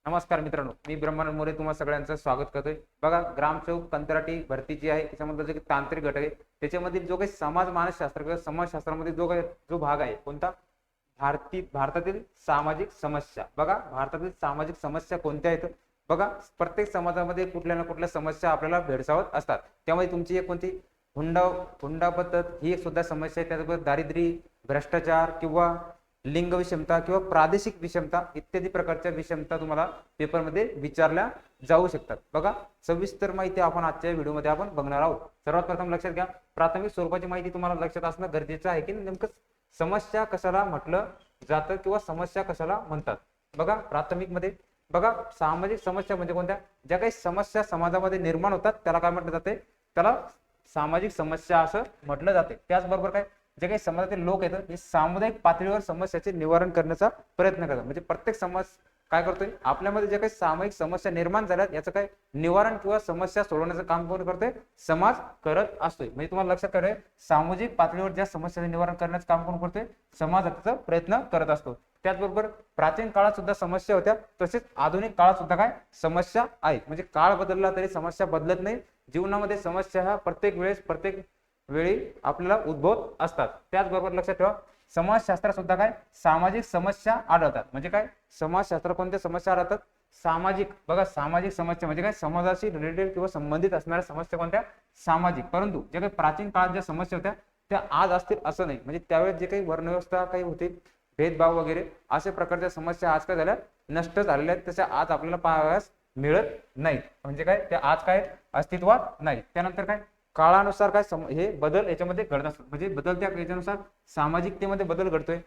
नमस्कार मित्रांनो, मी ब्रह्मानंद मोरे तुम्हा सगळ्यांचं स्वागत करतोय. बघा, ग्रामसेवक कंत्राटी भरती जी आहे त्याच्यामधलं जे तांत्रिक घटक आहे त्याच्यामधील जो काही समाज मानसशास्त्र किंवा समाजशास्त्रामध्ये जो भाग आहे कोणता, भारतातील सामाजिक समस्या. बघा, भारतातील सामाजिक समस्या कोणत्या आहेत? बघा, प्रत्येक समाजामध्ये कुठल्या ना कुठल्या समस्या आपल्याला भेडसावत असतात. त्यामध्ये तुमची एक कोणती हुंडा हुंडा पद्धत ही एक सुद्धा समस्या आहे. त्याचबरोबर दारिद्र्य, भ्रष्टाचार किंवा लिंग विषमता किंवा प्रादेशिक विषमता इत्यादी प्रकारच्या विषमता तुम्हाला पेपरमध्ये विचारल्या जाऊ शकतात. बघा, सविस्तर माहिती आपण आजच्या व्हिडिओमध्ये आपण बघणार आहोत. सर्वात प्रथम लक्षात घ्या, प्राथमिक स्वरूपाची माहिती तुम्हाला लक्षात असणं गरजेचं आहे की नेमकं समस्या कशाला म्हटलं जातं किंवा समस्या कशाला म्हणतात. बघा, प्राथमिक मध्ये बघा, सामाजिक समस्या म्हणजे कोणत्या, ज्या काही समस्या समाजामध्ये निर्माण होतात त्याला काय म्हटलं जाते, त्याला सामाजिक समस्या असं म्हटलं जाते. त्याचबरोबर काय, जे काही समाजातील लोक आहेत हे सामुदायिक पातळीवर समस्याचे निवारण करण्याचा प्रयत्न करतात. म्हणजे प्रत्येक समाज काय करतोय, आपल्यामध्ये जे काही सामायिक समस्या निर्माण झाल्यात याचं काय निवारण किंवा समस्या सोडवण्याचं काम कोण करतोय, समाज करत असतोय. म्हणजे तुम्हाला लक्षात करायचं, सामाजिक पातळीवर ज्या समस्याचे निवारण करण्याचं काम कोण करतोय, समाजाचा प्रयत्न करत असतो. त्याचबरोबर प्राचीन काळात सुद्धा समस्या होत्या, तसेच आधुनिक काळात सुद्धा काय समस्या आहेत. म्हणजे काळ बदलला तरी समस्या बदलत नाही. जीवनामध्ये समस्या ह्या प्रत्येक वेळी आपल्याला उद्भवत असतात. त्याचबरोबर लक्षात ठेवा, समाजशास्त्रात सुद्धा काय सामाजिक समस्या आढळतात. म्हणजे काय, समाजशास्त्र कोणत्या समस्या आढळतात, सामाजिक. बघा, सामाजिक समस्या म्हणजे काय, समाजाशी रिलेटेड किंवा संबंधित असणाऱ्या समस्या कोणत्या, सामाजिक. परंतु जे काही प्राचीन काळात ज्या समस्या होत्या त्या आज असतील असं नाही. म्हणजे त्यावेळेस जे काही वर्णव्यवस्था काही होती, भेदभाव वगैरे अशा प्रकारच्या समस्या आज काय झाल्या, नष्ट झालेल्या आहेत. तशा आज आपल्याला पाहावयास मिळत नाहीत. म्हणजे काय, त्या आज काय अस्तित्वात नाही. त्यानंतर काय, काळानुसार काय हे बदल याच्यामध्ये घडत असतात. म्हणजे बदलत्या याच्यानुसार सामाजिकतेमध्ये बदल घडतोय,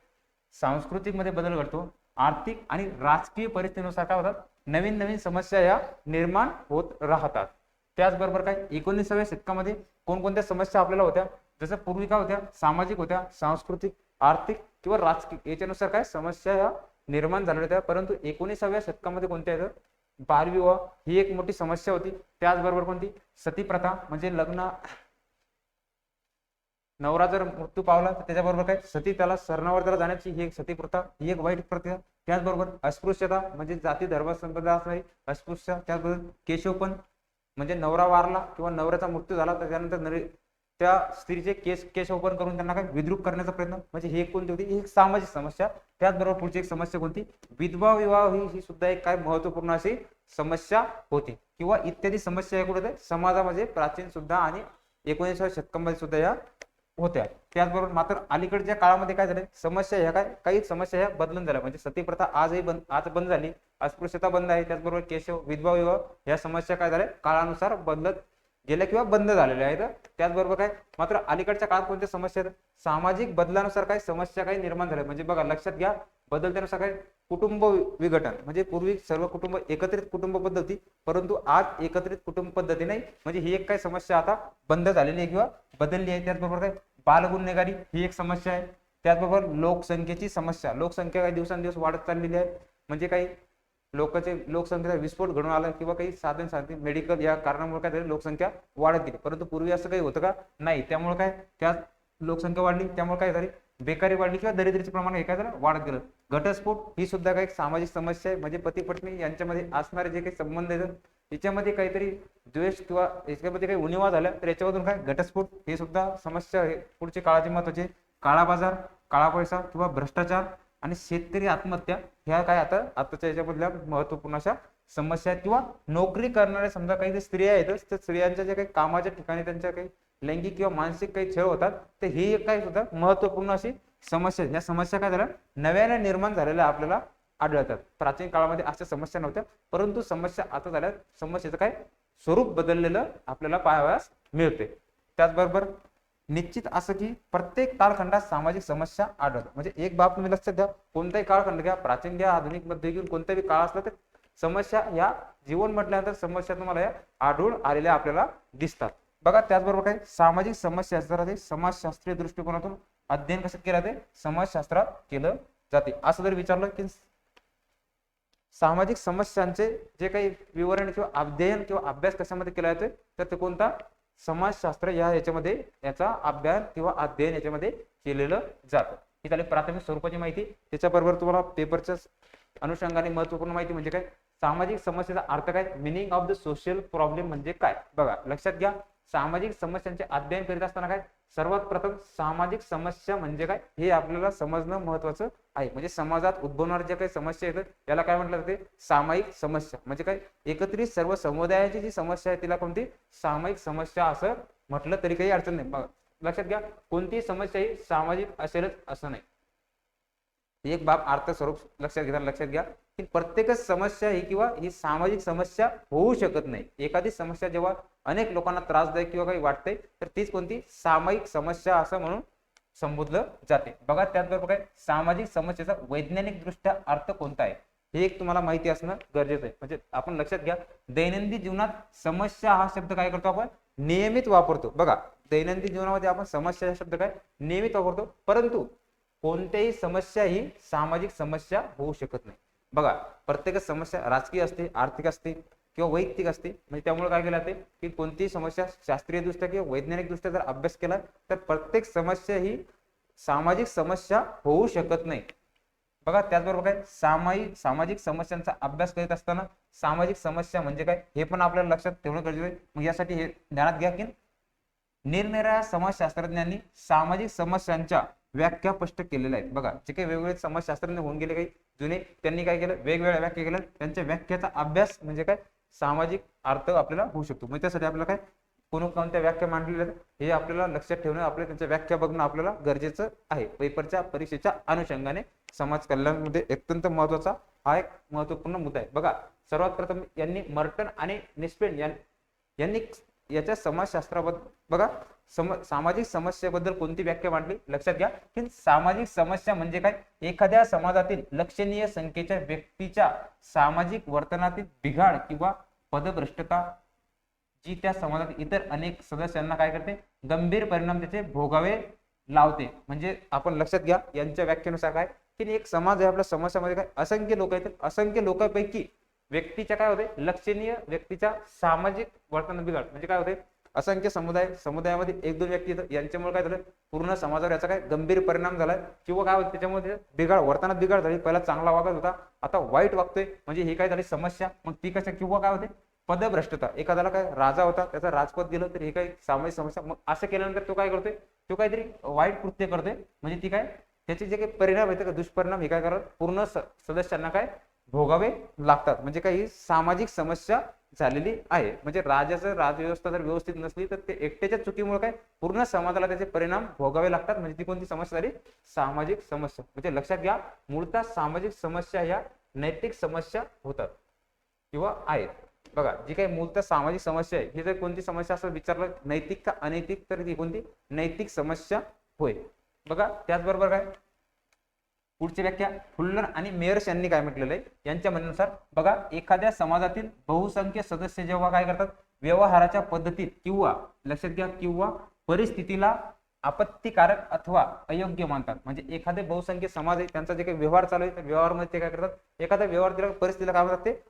सांस्कृतिक मध्ये बदल घडतो, आर्थिक आणि राजकीय परिस्थितीनुसार काय होतात, नवीन नवीन समस्या या निर्माण होत राहतात. त्याचबरोबर काय, 19व्या शतकामध्ये कोणकोणत्या समस्या आपल्याला होत्या, जसं पूर्वी काय होत्या, सामाजिक होत्या, सांस्कृतिक, आर्थिक किंवा राजकीय याच्यानुसार काय समस्या या निर्माण झालेल्या होत्या. परंतु 19व्या शतकामध्ये कोणत्या आहेत, बालविवाह ही एक मोठी समस्या होती. त्याचबरोबर कोणती, सतीप्रथा म्हणजे लग्न, नवरा जर मृत्यू पावला तर त्याच्याबरोबर काय सती त्याला सरणावर जाण्याची ही एक सतीप्रथा, ही एक वाईट प्रथा. त्याचबरोबर अस्पृश्यता म्हणजे जाती धर्म संप्रदाय असणारी अस्पृश्यता. त्याचबरोबर केशवपण म्हणजे नवरा वारला किंवा नवऱ्याचा मृत्यू झाला तर त्यानंतर त्या स्त्रीचे केस ओपन करून त्यांना काय विद्रूप करण्याचा प्रयत्न, म्हणजे ही एक कोणती होती, ही एक सामाजिक समस्या. त्याचबरोबर पुढची एक समस्या कोणती, विधवा विवाह ही सुद्धा एक काय महत्वपूर्ण अशी समस्या होती. किंवा इत्यादी समस्या या कुठे समाजामध्ये प्राचीन सुद्धा आणि 19व्या शतकामध्ये सुद्धा या होत्या. त्याचबरोबर मात्र अलीकडच्या काळामध्ये काय झालं, समस्या ह्या काय काही समस्या ह्या बदलून झाल्या. म्हणजे सतीप्रथा आज बंद झाली, अस्पृश्यता बंद आहे. त्याचबरोबर केशव विधवा विवाह या समस्या काय झाल्या, काळानुसार बदलत गेल्या किंवा बंद झालेल्या आहेत. त्याचबरोबर काय मात्र अलीकडच्या काळात कोणत्या समस्या आहेत, सामाजिक बदलानुसार काही समस्या काही निर्माण झाल्या. म्हणजे बघा, लक्षात घ्या, बदलत्यानुसार काय कुटुंब विघटन, म्हणजे पूर्वी सर्व कुटुंब एकत्रित कुटुंब पद्धती, परंतु आज एकत्रित कुटुंब पद्धती नाही. म्हणजे ही एक काय समस्या आता बंद झालेली आहे किंवा बदलली आहे. त्याचबरोबर काय बालगुन्हेगारी ही एक समस्या आहे. त्याचबरोबर लोकसंख्येची समस्या, लोकसंख्या काही दिवसांदिवस वाढत चाललेली आहे. म्हणजे काही लोकसंख्येचा विस्फोट घडून आला किंवा काही साधन साधे मेडिकल या कारणामुळे काय झालं, लोकसंख्या वाढत गेली. परंतु पूर्वी असं काही होतं का, नाही. त्यामुळे काय त्या लोकसंख्या वाढली, त्यामुळे काय झाली, बेकारी वाढली किंवा दरिद्रीचे प्रमाण हे काय झालं, वाढत गेलं. घटस्फोट ही सुद्धा काही सामाजिक समस्या आहे. म्हणजे पती पत्नी यांच्यामध्ये असणारे जे काही संबंध आहेत याच्यामध्ये काहीतरी द्वेष किंवा याच्यामध्ये काही उणिवा झाल्या तर याच्यामधून काय घटस्फोट हे सुद्धा समस्या आहे. पुढचे काळाचे महत्वाचे, काळा बाजार, काळा पैसा किंवा भ्रष्टाचार आणि शेतकरी आत्महत्या ह्या काय आताच्या याच्यामधल्या महत्वपूर्ण अशा समस्या आहेत. किंवा नोकरी करणाऱ्या समजा काही स्त्रिया आहेत तर स्त्रियांच्या ज्या काही कामाच्या ठिकाणी त्यांच्या काही लैंगिक किंवा मानसिक काही छळ होतात, तर ही एक काय सुद्धा महत्वपूर्ण अशी समस्या. या समस्या काय झाल्या, नव्याने निर्माण झालेल्या आपल्याला आढळतात. प्राचीन काळामध्ये अशा समस्या नव्हत्या, परंतु समस्या आता झाल्या, समस्येचं काय स्वरूप बदललेलं आपल्याला पाहावयास मिळते. त्याचबरोबर निश्चित असं की प्रत्येक कालखंडात सामाजिक समस्या आढळतात. म्हणजे एक बाब तुम्ही लक्षात घ्या, कोणताही कालखंड घ्या, प्राचीन घ्या, आधुनिक मध्ये घेऊन कोणताही काळ असला तर समस्या या जीवन म्हटल्यानंतर समस्या तुम्हाला या आढळून आलेल्या आपल्याला दिसतात. बघा, त्याचबरोबर काय सामाजिक समस्या समाजशास्त्रीय दृष्टिकोनातून अध्ययन कसं केलं जाते, समाजशास्त्रात केलं जाते. असं जर विचारलं की सामाजिक समस्यांचे जे काही विवरण किंवा अध्ययन किंवा अभ्यास कशामध्ये केला जातोय, तर ते कोणता, समाजशास्त्र याच्यामध्ये याचा अभ्यास किंवा अध्ययन याच्यामध्ये केलेलं जातं. ही झाली प्राथमिक स्वरूपाची माहिती. त्याच्याबरोबर तुम्हाला पेपरच्या अनुषंगाने महत्वपूर्ण माहिती म्हणजे काय, सामाजिक समस्येचा अर्थ काय, meaning of the social problem म्हणजे काय. बघा लक्षात घ्या, सामाजिक समस्यांचे अध्ययन करीत असताना काय, सर्वात प्रथम सामाजिक समस्या म्हणजे काय हे आपल्याला समजणं महत्वाचं आहे. म्हणजे समाजात उद्भवणाऱ्या ज्या काही समस्या येतात त्याला काय म्हटलं जाते, सामायिक समस्या. म्हणजे काय, एकत्रित सर्व समुदायाची जी समस्या आहे तिला कोणती, सामायिक समस्या असं म्हटलं तरी काही अडचण नाही. लक्षात घ्या, कोणतीही समस्या ही सामाजिक असेलच असं नाही. एक बाब अर्थ स्वरूप लक्षात घेताना लक्षात घ्या की प्रत्येकच समस्या ही किंवा ही सामाजिक समस्या होऊ शकत नाही. एखादी समस्या जेव्हा अनेक लोकांना त्रासदायक किंवा काही वाटते तर तीच कोणती, सामायिक समस्या असं म्हणून संबोधलं जाते. बघा त्याचबरोबर काय, सामाजिक समस्येचा वैज्ञानिक दृष्ट्या अर्थ कोणता आहे हे एक तुम्हाला माहिती असणं गरजेचं आहे. म्हणजे आपण लक्षात घ्या, दैनंदिन जीवनात समस्या हा शब्द काय करतो आपण, नियमित वापरतो. बघा दैनंदिन जीवनामध्ये आपण समस्या हा शब्द काय नियमित वापरतो, परंतु कोणत्याही समस्या ही सामाजिक समस्या होऊ शकत नाही. बघा प्रत्येक समस्या राजकीय असते, आर्थिक असते किंवा वैयक्तिक असते. म्हणजे त्यामुळे काय केलं जाते की कोणतीही समस्या शास्त्रीय दृष्ट्या किंवा वैज्ञानिक दृष्ट्या जर अभ्यास केला तर प्रत्येक समस्या ही सामाजिक समस्या होऊ शकत नाही. बघा त्याचबरोबर काय, सामाजिक समस्यांचा अभ्यास करीत असताना सामाजिक समस्या म्हणजे काय हे पण आपल्याला लक्षात ठेवणं गरजेचं आहे. मग यासाठी हे ध्यानात घ्या की निरनिराळ्या समाजशास्त्रज्ञांनी सामाजिक समस्यांच्या व्याख्या स्पष्ट केलेल्या आहेत. बघा जे काही वेगवेगळे समाजशास्त्रज्ञ होऊन गेले काही जुने, त्यांनी काय केलं, वेगवेगळ्या व्याख्या केल्या. त्यांच्या व्याख्याचा अभ्यास म्हणजे काय, सामाजिक अर्थ आपल्याला होऊ शकतो. म्हणजे त्यासाठी आपल्याला काय, कोणत्या व्याख्या मांडलेल्या हे आपल्याला लक्षात ठेवणं, आपल्या त्यांच्या व्याख्या बघणं आपल्याला गरजेचं आहे. पेपरच्या परीक्षेच्या अनुषंगाने समाज कल्याणामध्ये अत्यंत महत्वाचा हा एक महत्वपूर्ण मुद्दा आहे. बघा सर्वात प्रथम यांनी मर्टन आणि निस्पेन यांनी याच्या समाजशास्त्राबद्दल बघा सामाजिक समस्येबद्दल कोणती व्याख्या मांडली, लक्षात घ्या की सामाजिक समस्या म्हणजे काय, एखाद्या समाजातील लक्षणीय संख्येच्या व्यक्तीच्या सामाजिक वर्तनातील बिघाड किंवा पदभ्रष्टता जी त्या समाजातील इतर अनेक सदस्यांना काय करते, गंभीर परिणाम त्याचे भोगावे लावते. म्हणजे आपण लक्षात घ्या यांच्या व्याख्येनुसार काय की एक समाज आहे, आपल्या समाजामध्ये काय असंख्य लोक आहेत, असंख्य लोकांपैकी व्यक्तीच्या काय होते, लक्षणीय व्यक्तीच्या सामाजिक वर्तन बिघाड म्हणजे काय होते, असंख्य समुदायामध्ये एक दोन व्यक्ती येतात, यांच्यामुळे काय झालं, पूर्ण समाजावर याचा काय गंभीर परिणाम झालाय किंवा काय होतं त्याच्यामध्ये बिघाड, वर्तनात बिघाड झाली. पहिला चांगला वागत होता आता वाईट वागतोय, म्हणजे ही काय झाली समस्या. मग ती कशा किंवा काय होते, पदभ्रष्टता. एखाद्याला काय राजा होता त्याचा राजपद गेलं तर हे काय सामाजिक समस्या. मग असं केल्यानंतर तो काय करतोय, तो काहीतरी वाईट कृत्य करतोय, म्हणजे ती काय त्याचे जे काही परिणाम आहेत का दुष्परिणाम हे काय करतात, पूर्ण सदस्यांना काय भोगावे लागतात. म्हणजे काही सामाजिक समस्या झालेली आहे. म्हणजे राजाचं राजव्यवस्था जर व्यवस्थित नसली तर ते एकट्याच्या चुकीमुळे काय पूर्ण समाजाला त्याचे परिणाम भोगावे लागतात. म्हणजे ती कोणती समस्या झाली, सामाजिक समस्या. म्हणजे लक्षात घ्या, मूळतः सामाजिक समस्या ह्या नैतिक समस्या होतात किंवा आहेत. बघा जी काही मूलतः सामाजिक समस्या आहे ही जर कोणती समस्या असं विचारलं, नैतिक का अनैतिक, तर ती कोणती नैतिक समस्या होय. बघा त्याचबरोबर काय पुढची व्याख्या फुल्लर आणि मेयर्स यांनी काय म्हटलेलं आहे, यांच्या म्हणण्यानुसार बघा एखाद्या समाजातील बहुसंख्य सदस्य जेव्हा काय करतात, व्यवहाराच्या पद्धतीत किंवा लक्षात घ्या किंवा परिस्थितीला आपत्तिकारक अथवा अयोग्य मानतात. म्हणजे एखादे बहुसंख्य समाज आहे त्यांचा जे काही व्यवहार चालू आहे त्या व्यवहारामध्ये ते काय करतात, एखाद्या व्यवहार परिस्थितीला काय म्हणतात, ते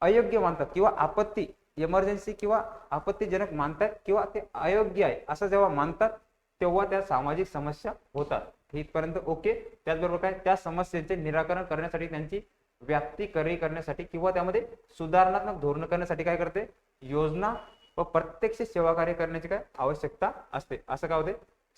अयोग्य मानतात किंवा आपत्ती इमर्जन्सी किंवा आपत्तीजनक मानतात किंवा ते अयोग्य आहे असं जेव्हा मानतात तेव्हा त्या सामाजिक समस्या होतात. इथपर्यंत ओके. त्याचबरोबर काय, त्या समस्यांचे निराकरण करण्यासाठी त्यांची व्याप्ती करण्यासाठी किंवा त्यामध्ये सुधारणात्मक धोरण करण्यासाठी काय करते, योजना व प्रत्यक्ष सेवा कार्य करण्याची काय आवश्यकता असते, असं काय होते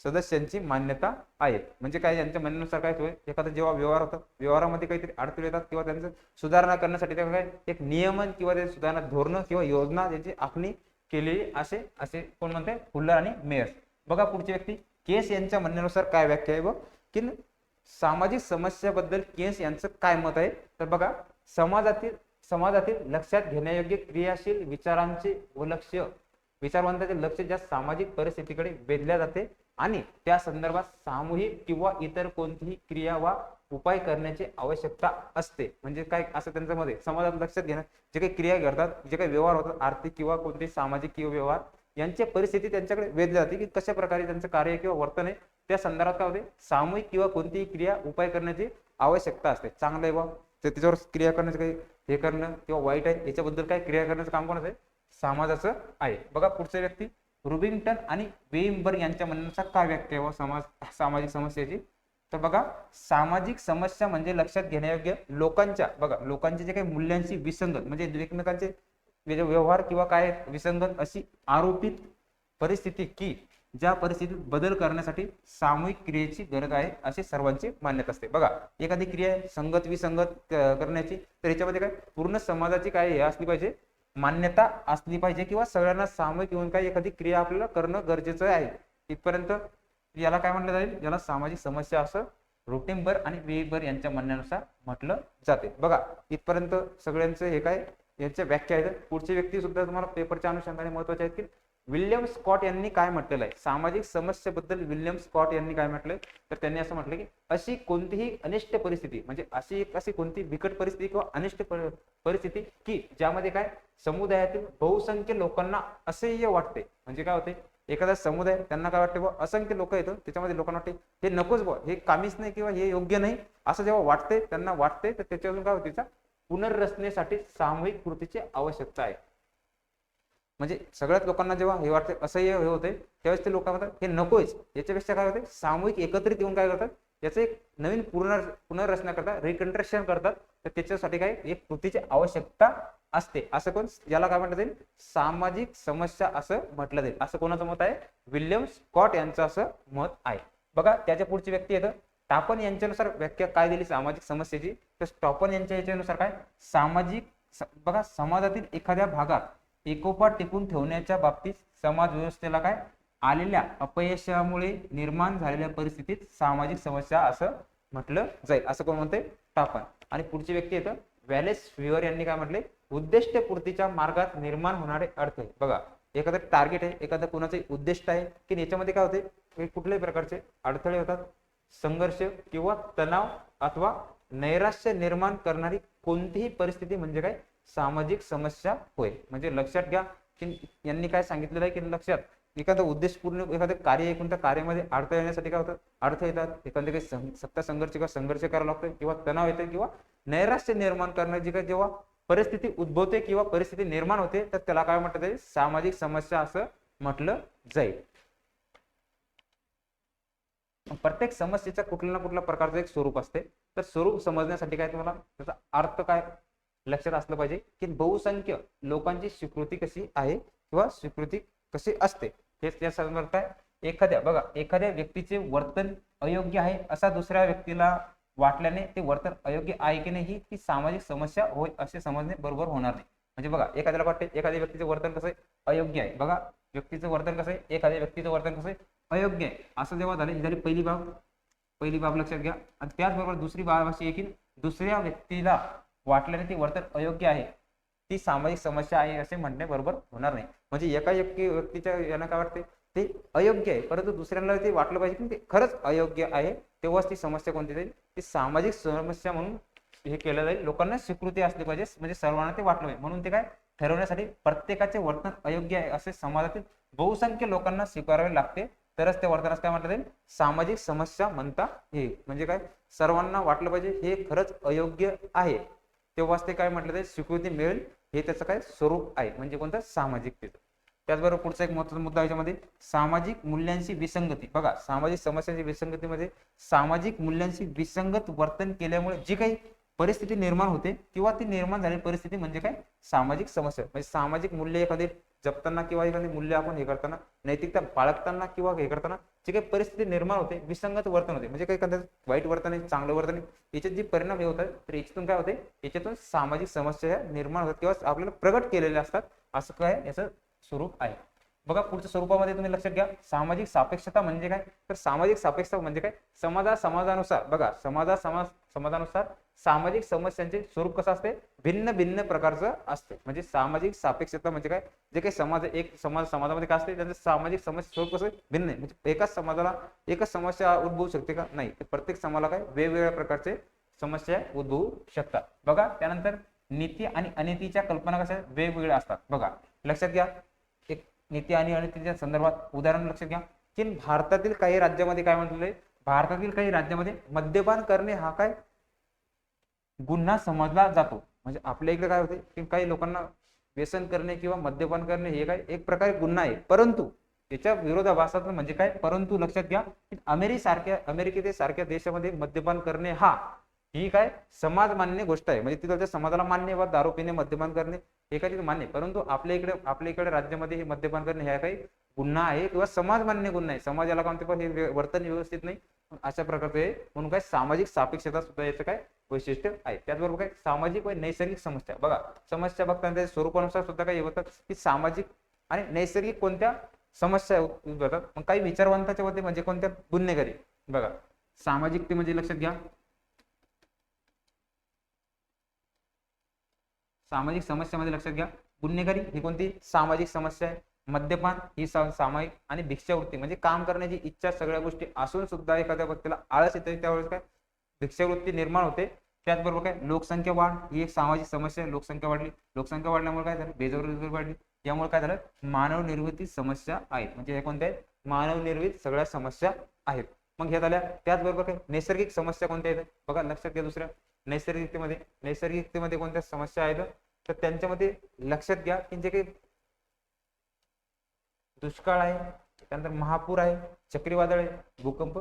सदस्यांची मान्यता आहे. म्हणजे काय यांच्या म्हणण्यानुसार काय होय, एखादा जेव्हा व्यवहार होतात व्यवहारामध्ये काहीतरी अडथळे येतात किंवा त्यांचं सुधारणा करण्यासाठी त्या काय एक नियमन किंवा ते सुधारणा धोरण किंवा योजना ज्याची आखणी केलेली असे कोण म्हणते, फुल्लर आणि मेयर्स. बघा पुढची व्यक्ती केस यांच्या म्हणण्यानुसार काय व्याख्या आहे बघ की सामाजिक समस्याबद्दल केस यांचं काय मत आहे. तर बघा समाजातील लक्षात घेण्यायोग्य क्रियाशील विचारांचे व विचारवंताचे लक्ष ज्या सामाजिक परिस्थितीकडे वेधल्या जाते आणि त्या संदर्भात सामूहिक किंवा इतर कोणतीही क्रिया वा उपाय करण्याची आवश्यकता असते. म्हणजे काय असं त्यांच्या मध्ये समाजात लक्षात घेणं जे काही क्रिया करतात, जे काही व्यवहार होतात आर्थिक किंवा कोणते सामाजिक किंवा व्यवहार यांची परिस्थिती त्यांच्याकडे वेधली जाते की कशा प्रकारे त्यांचं कार्य किंवा वर्तन आहे त्या संदर्भात काय होते, सामूहिक किंवा कोणतीही क्रिया उपाय करण्याची आवश्यकता असते. चांगलं आहे बा त्याच्यावर क्रिया करण्याचं काही हे करणं किंवा वाईट आहे याच्याबद्दल काय क्रिया करण्याचं काम कोणाचं आहे, समाजाचं आहे. बघा पुढचा व्यक्ती रुबिंग्टन आणि वेइंबर्ग यांच्या म्हणण्यानुसार काय व्याख्या व सामाजिक समस्येची. तर बघा सामाजिक समस्या म्हणजे लक्षात घेण्यायोग्य लोकांच्या, बघा लोकांचे जे काही मूल्यांशी विसंगत म्हणजे एकमेकांचे व्यवहार किंवा काय विसंगत अशी आरोपित परिस्थिती की ज्या परिस्थितीत बदल करण्यासाठी सामूहिक क्रियेची गरज आहे असे सर्वांची मान्यता असते. बघा एखादी क्रिया संगत विसंगत करण्याची, तर याच्यामध्ये काय पूर्ण समाजाची काय हे असली पाहिजे, मान्यता असली पाहिजे किंवा सगळ्यांना सामूहिक येऊन काय एखादी क्रिया आपल्याला करणं गरजेचं आहे. इथपर्यंत याला काय म्हटलं जाईल, याला सामाजिक समस्या असं रोटेमबर आणि वेबर यांच्या म्हणण्यानुसार म्हटलं जाते. बघा इथपर्यंत सगळ्यांचं हे काय यांच्या व्याख्या आहेत. पुढची व्यक्ती सुद्धा तुम्हाला पेपरच्या अनुषंगाने महत्वाचे आहेत की विल्यम स्कॉट यांनी काय म्हटलेलं आहे सामाजिक समस्येबद्दल. विल्यम स्कॉट यांनी काय म्हटलंय, तर त्यांनी असं म्हटलं की अशी कोणतीही अनिष्ट परिस्थिती म्हणजे अशी कोणती बिकट परिस्थिती किंवा अनिष्ट परिस्थिती की ज्यामध्ये काय समुदायातील बहुसंख्य लोकांना असह्य वाटते. म्हणजे काय होते, एखादा समुदाय त्यांना काय वाटते, असंख्य लोक येतं त्याच्यामध्ये लोकांना वाटते हे नकोच बुवा, हे कामीच नाही किंवा हे योग्य नाही असं जेव्हा वाटते त्यांना वाटते, तर त्याच्यावरून काय होते, त्याचा पुनर्रचनेसाठी सामूहिक कृतीची आवश्यकता आहे. म्हणजे सगळ्याच लोकांना जेव्हा हे वाटते असह्य हे होते त्यावेळेस ते लोक म्हणतात हे नकोच, याच्यापेक्षा काय होते सामूहिक एकत्रित येऊन काय करतात याचं एक नवीन पुनर्रचना करतात, रिकन्स्ट्रक्शन करतात. तर त्याच्यासाठी काय एक कृतीची आवश्यकता असते. असं कोण, याला काय म्हटलं जाईल सामाजिक समस्या असं म्हटलं जाईल. असं कोणाचं मत आहे, विल्यम स्कॉट यांचं असं मत आहे. बघा त्याच्या पुढची व्यक्ती येतं स्टॉपन यांच्यानुसार व्याख्या काय दिली सामाजिक समस्येची, तर स्टॉपन यांच्या याच्यानुसार काय सामाजिक बघा समाजातील एखाद्या भागात एकोपा टिकून ठेवण्याच्या बाबतीत समाज व्यवस्थेला काय आलेल्या अपयशामुळे निर्माण झालेल्या परिस्थितीत सामाजिक समस्या असं म्हटलं जाईल. असं कोण म्हणते, स्टॉपन. आणि पुढची व्यक्ती येतं वॅलेस व्हिवर यांनी काय म्हटले, उद्दिष्टपूर्तीच्या मार्गात निर्माण होणारे अडथळे. बघा एखादं टार्गेट आहे, एखादं कोणाचं उद्दिष्ट आहे की याच्यामध्ये काय होते कुठल्याही प्रकारचे अडथळे होतात, संघर्ष किंवा तणाव अथवा नैराश्य निर्माण करणारी कोणतीही परिस्थिती म्हणजे काय सामाजिक समस्या होय. म्हणजे लक्षात घ्या की यांनी काय सांगितलेलं आहे की लक्षात एखादं उद्देशपूर्ण एखादं कार्य आहे, कोणत्या कार्यामध्ये अडथळे येण्यासाठी काय होतं, अडथळे येतात, एखादं काही सत्ता संघर्ष किंवा संघर्ष करावा लागतो किंवा तणाव येते किंवा नैराश्य निर्माण करण्याची काय जेव्हा परिस्थिती उद्भवते किंवा परिस्थिती निर्माण होते तर त्याला काय म्हटलं जाईल सामाजिक समस्या असं म्हटलं जाईल. प्रत्येक समस्येचा कुठल्या ना कुठल्या प्रकारचं एक स्वरूप असते. तर स्वरूप समजण्यासाठी काय तुम्हाला त्याचा अर्थ काय लक्षात असलं पाहिजे की बहुसंख्य लोकांची स्वीकृती कशी आहे किंवा स्वीकृती कशी असते हे त्या संदर्भात काय एखाद्या व्यक्तीचे वर्तन अयोग्य आहे असा दुसऱ्या व्यक्तीला वाटल्याने ते वर्तन अयोग्य आहे की नाही ती सामाजिक समस्या होय असे समजणे बरोबर होणार नाही. म्हणजे बघा एखाद्याला वाटते एखाद्या व्यक्तीचे वर्तन कसं आहे अयोग्य आहे, बघा व्यक्तीचं वर्तन कसं आहे एखाद्या व्यक्तीचं वर्तन कसं आहे अयोग्य आहे असं जेव्हा झालं ही झाली पहिली बाब लक्षात घ्या. आणि त्याचबरोबर दुसरी बाब अशी आहे की दुसऱ्या व्यक्तीला वाटल्याने ते वर्तन अयोग्य आहे ती सामाजिक समस्या आहे असे म्हणणे बरोबर होणार नाही. म्हणजे एका व्यक्तीच्या यांना काय वाटते ते अयोग्य आहे परंतु दुसऱ्यांना ते वाटलं पाहिजे की ते खरंच अयोग्य आहे तेव्हाच ती समस्या कोणती जाईल ती सामाजिक समस्या म्हणून हे केलं जाईल. लोकांना स्वीकृती असली पाहिजे म्हणजे सर्वांना ते वाटलं पाहिजे म्हणून ते काय ठरवण्यासाठी प्रत्येकाचे वर्तन अयोग्य आहे असे समाजातील बहुसंख्य लोकांना स्वीकारावे लागते तरच ते वर्तनास काय म्हटलं जाईल सामाजिक समस्या म्हणता येईल. म्हणजे काय सर्वांना वाटलं पाहिजे हे खरंच अयोग्य आहे तेव्हाच ते काय म्हटलं जाईल स्वीकृती मिळेल हे त्याचं काय स्वरूप आहे म्हणजे कोणतं सामाजिकतेचं. त्याचबरोबर पुढचा एक महत्त्वाचा मुद्दा याच्यामध्ये सामाजिक मूल्यांची विसंगती. बघा सामाजिक समस्यांची विसंगतीमध्ये सामाजिक मूल्यांची विसंगत वर्तन केल्यामुळे जी काही परिस्थिती निर्माण होते किंवा ती निर्माण झालेली परिस्थिती म्हणजे काय सामाजिक समस्या. म्हणजे सामाजिक मूल्य एखादी जपताना किंवा एखादी मूल्य आपण हे करताना नैतिकता बाळगताना किंवा हे करताना जी काही परिस्थिती निर्माण होते विसंगत वर्तन होते म्हणजे काही एखादं वाईट वर्तन आहे चांगलं वर्तन आहे याच्यात जे परिणाम हे होतात तर याच्यातून काय होते याच्यातून सामाजिक समस्या निर्माण होतात किंवा आपल्याला प्रगट केलेल्या असतात असं काय याचं स्वरूप आहे. बघा पुढच्या स्वरूपामध्ये तुम्ही लक्षात घ्या सामाजिक सापेक्षता म्हणजे काय तर सामाजिक सापेक्षता म्हणजे काय समाजानुसार बघा समाजानुसार सामाजिक समस्यांचे स्वरूप कसं असते भिन्न भिन्न प्रकारचं असते. म्हणजे सामाजिक सापेक्षता म्हणजे काय जे काही समाजामध्ये काय असते त्यांचं सामाजिक समस्या स्वरूप कसं भिन्न आहे. म्हणजे एकाच समाजाला एकच समस्या उद्भवू शकते का नाही प्रत्येक समाजाला काय वेगवेगळ्या प्रकारचे समस्या उद्भवू शकतात. बघा त्यानंतर नीती आणि अनितीच्या कल्पना कशा वेगवेगळ्या असतात. बघा लक्षात घ्या एक नीती आणि अनितीच्या संदर्भात उदाहरण लक्षात घ्या की भारतातील काही राज्यामध्ये काय म्हटलेलं आहे भारतातील काही राज्यामध्ये मद्यपान करणे हा काय गुन्हा समजला जातो. म्हणजे आपल्या इकडे काय होते की काही लोकांना व्यसन करणे किंवा मद्यपान करणे हे काय एक प्रकारे गुन्हा आहे परंतु याच्या विरोधाभासात म्हणजे काय, परंतु लक्षात घ्या अमेरिकेसारख्या देशामध्ये मद्यपान करणे ही काय समाज मान्य गोष्ट आहे, म्हणजे तिथल्या समाजाला मान्य व दारू पिणे मद्यपान करणे हे काही मान्य, परंतु आपल्या इकडे राज्यामध्ये हे मद्यपान करणे हे काही गुन्हा आहे किंवा समाज मान्य गुन्हा आहे, समाजाला कोणते पण हे वर्तन व्यवस्थित नाही अशा प्रकारचे, म्हणून काय सामाजिक सापेक्षता सुद्धा याचं काय वैशिष्ट्य आहे. त्याचबरोबर काय सामाजिक व नैसर्गिक समस्या, बघा समस्या बघताना स्वरूपानुसार सुद्धा काय होतात की सामाजिक आणि नैसर्गिक कोणत्या समस्या उद्भवतात. मग काही विचारवंताच्या मध्ये म्हणजे कोणत्या गुन्हेगारी, बघा सामाजिक म्हणजे लक्षात घ्या सामाजिक समस्यामध्ये लक्षात घ्या गुन्हेगारी ही कोणती सामाजिक समस्या आहे, मद्यपान ही सामायिक, आणि भिक्षावृत्ती म्हणजे काम करण्याची इच्छा सगळ्या गोष्टी असून सुद्धा एखाद्या व्यक्तीला आळस येते त्यावेळेस काय भिक्षावृत्ती निर्माण होते. त्याचबरोबर काय लोकसंख्या वाढ ही एक सामाजिक समस्या आहे, लोकसंख्या वाढल्यामुळे काय झालं बेरोजगारी वाढली, यामुळे काय झालं मानव निर्मित समस्या आहेत, म्हणजे हे कोणत्या आहेत मानव निर्मित सगळ्या समस्या आहेत. मग हे झाल्या. त्याचबरोबर काय नैसर्गिक समस्या कोणत्या आहेत बघा लक्षात घ्या, दुसऱ्या नैसर्गिकतेमध्ये कोणत्या समस्या आहेत तर त्यांच्यामध्ये लक्षात घ्या की जे काही दुष्काळ आहे, त्यानंतर महापूर आहे, चक्रीवादळ आहे, भूकंप,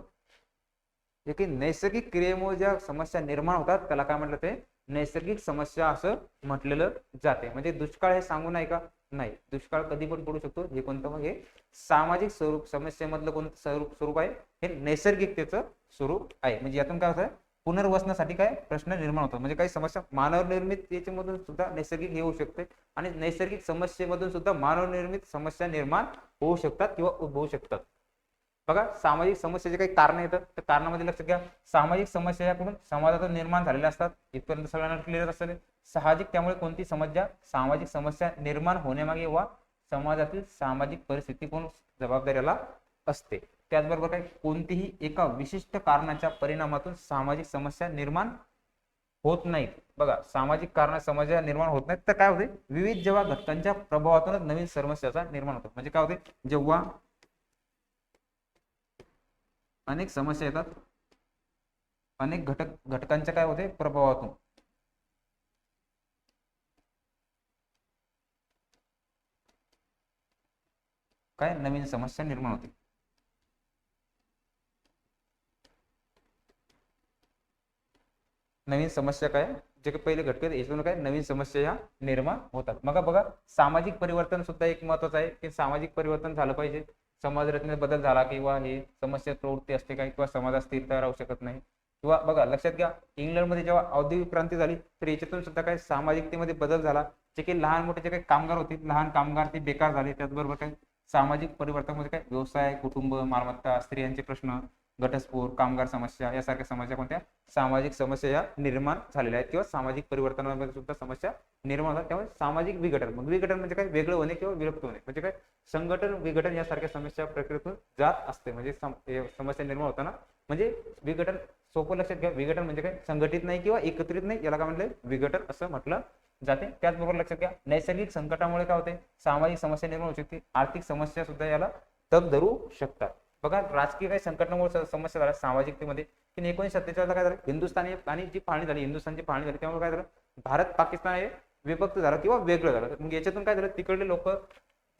जे काही नैसर्गिक क्रियेमुळे ज्या समस्या निर्माण होतात त्याला काय म्हटलं ते नैसर्गिक समस्या असं म्हटलेलं जाते. म्हणजे दुष्काळ हे सांगू नाही का, नाही, दुष्काळ कधी पण पडू शकतो, हे कोणतं मग हे सामाजिक स्वरूप समस्येमधलं कोणतं स्वरूप आहे हे नैसर्गिकतेचं स्वरूप आहे. म्हणजे यातून काय होतं पुनर्वसनासाठी काय प्रश्न निर्माण होतात, म्हणजे काही समस्या मानव निर्मित याच्यामधून सुद्धा नैसर्गिक हे होऊ शकते आणि नैसर्गिक समस्येमधून सुद्धा मानव निर्मित समस्या निर्माण होऊ शकतात किंवा उद्भवू शकतात. बघा सामाजिक समस्येचे काही कारण येतात तर कारणामध्ये लक्षात घ्या सामाजिक समस्या याकडून समाजातून निर्माण झालेल्या असतात, इथपर्यंत सगळ्यांना क्लिअर असेल. साहजिक त्यामुळे कोणती सामाजिक समस्या निर्माण होण्यामागे वा समाजातील सामाजिक परिस्थिती कोण जबाबदारीला असते. त्याचबरोबर काय कोणतीही एका विशिष्ट कारणाच्या परिणामातून सामाजिक समस्या निर्माण होत नाहीत. बघा सामाजिक कारण समस्या निर्माण होत नाहीत तर काय होते विविध जेव्हा घटकांच्या प्रभावातूनच नवीन समस्याचा निर्माण होतो. म्हणजे काय होते जेव्हा अनेक समस्या येतात अनेक घटकांच्या काय होते प्रभावातून काय नवीन समस्या निर्माण होते. नवीन समस्या काय जे काही पहिले घटक आहेत याच्यातून काय नवीन समस्या ह्या निर्माण होतात. मग बघा सामाजिक परिवर्तन सुद्धा एक महत्वाचं आहे की सामाजिक परिवर्तन झालं पाहिजे, समाज रचनेत बदल झाला किंवा हे समस्या प्रवृत्ती असते काय किंवा समाजात स्थिरता राहू शकत नाही. किंवा बघा लक्षात घ्या इंग्लंडमध्ये जेव्हा औद्योगिक क्रांती झाली तर याच्यातून सुद्धा काय सामाजिकतेमध्ये बदल झाला, जे काही लहान मोठे जे काही कामगार होते लहान कामगार ते बेकार झाले. त्याचबरोबर काय सामाजिक परिवर्तनामध्ये काय व्यवसाय कुटुंब मालमत्ता स्त्रियांचे प्रश्न घटस्फोट कामगार समस्या यासारख्या समस्या कोणत्या सामाजिक समस्या या निर्माण झालेल्या आहेत किंवा सामाजिक परिवर्तनामध्ये सुद्धा समस्या निर्माण होतात. त्यामुळे सामाजिक विघटन मग विघटन म्हणजे काय वेगळं होणे किंवा विलुप्त होणे म्हणजे काय संघटन विघटन यासारख्या समस्या प्रक्रियेतून जात असते. म्हणजे समस्या निर्माण होताना म्हणजे विघटन सोपं लक्षात घ्या विघटन म्हणजे काय संघटित नाही किंवा एकत्रित नाही याला काय म्हटलंय विघटन असं म्हटलं जाते. त्याचबरोबर लक्षात घ्या नैसर्गिक संकटामुळे काय होते सामाजिक समस्या निर्माण होऊ शकते, आर्थिक समस्या सुद्धा याला तग धरू शकतात. बघा राजकीय काही संकटामुळे समस्या झाल्या सामाजिकतेमध्ये की 1947 ला काय झालं हिंदुस्थानी आणि जी फाळणी झाली हिंदुस्थानची फाळणी झाली त्यामुळे काय झालं भारत पाकिस्तान हे विभक्त झालं किंवा वेगळं झालं. मग याच्यातून काय झालं तिकडले लोक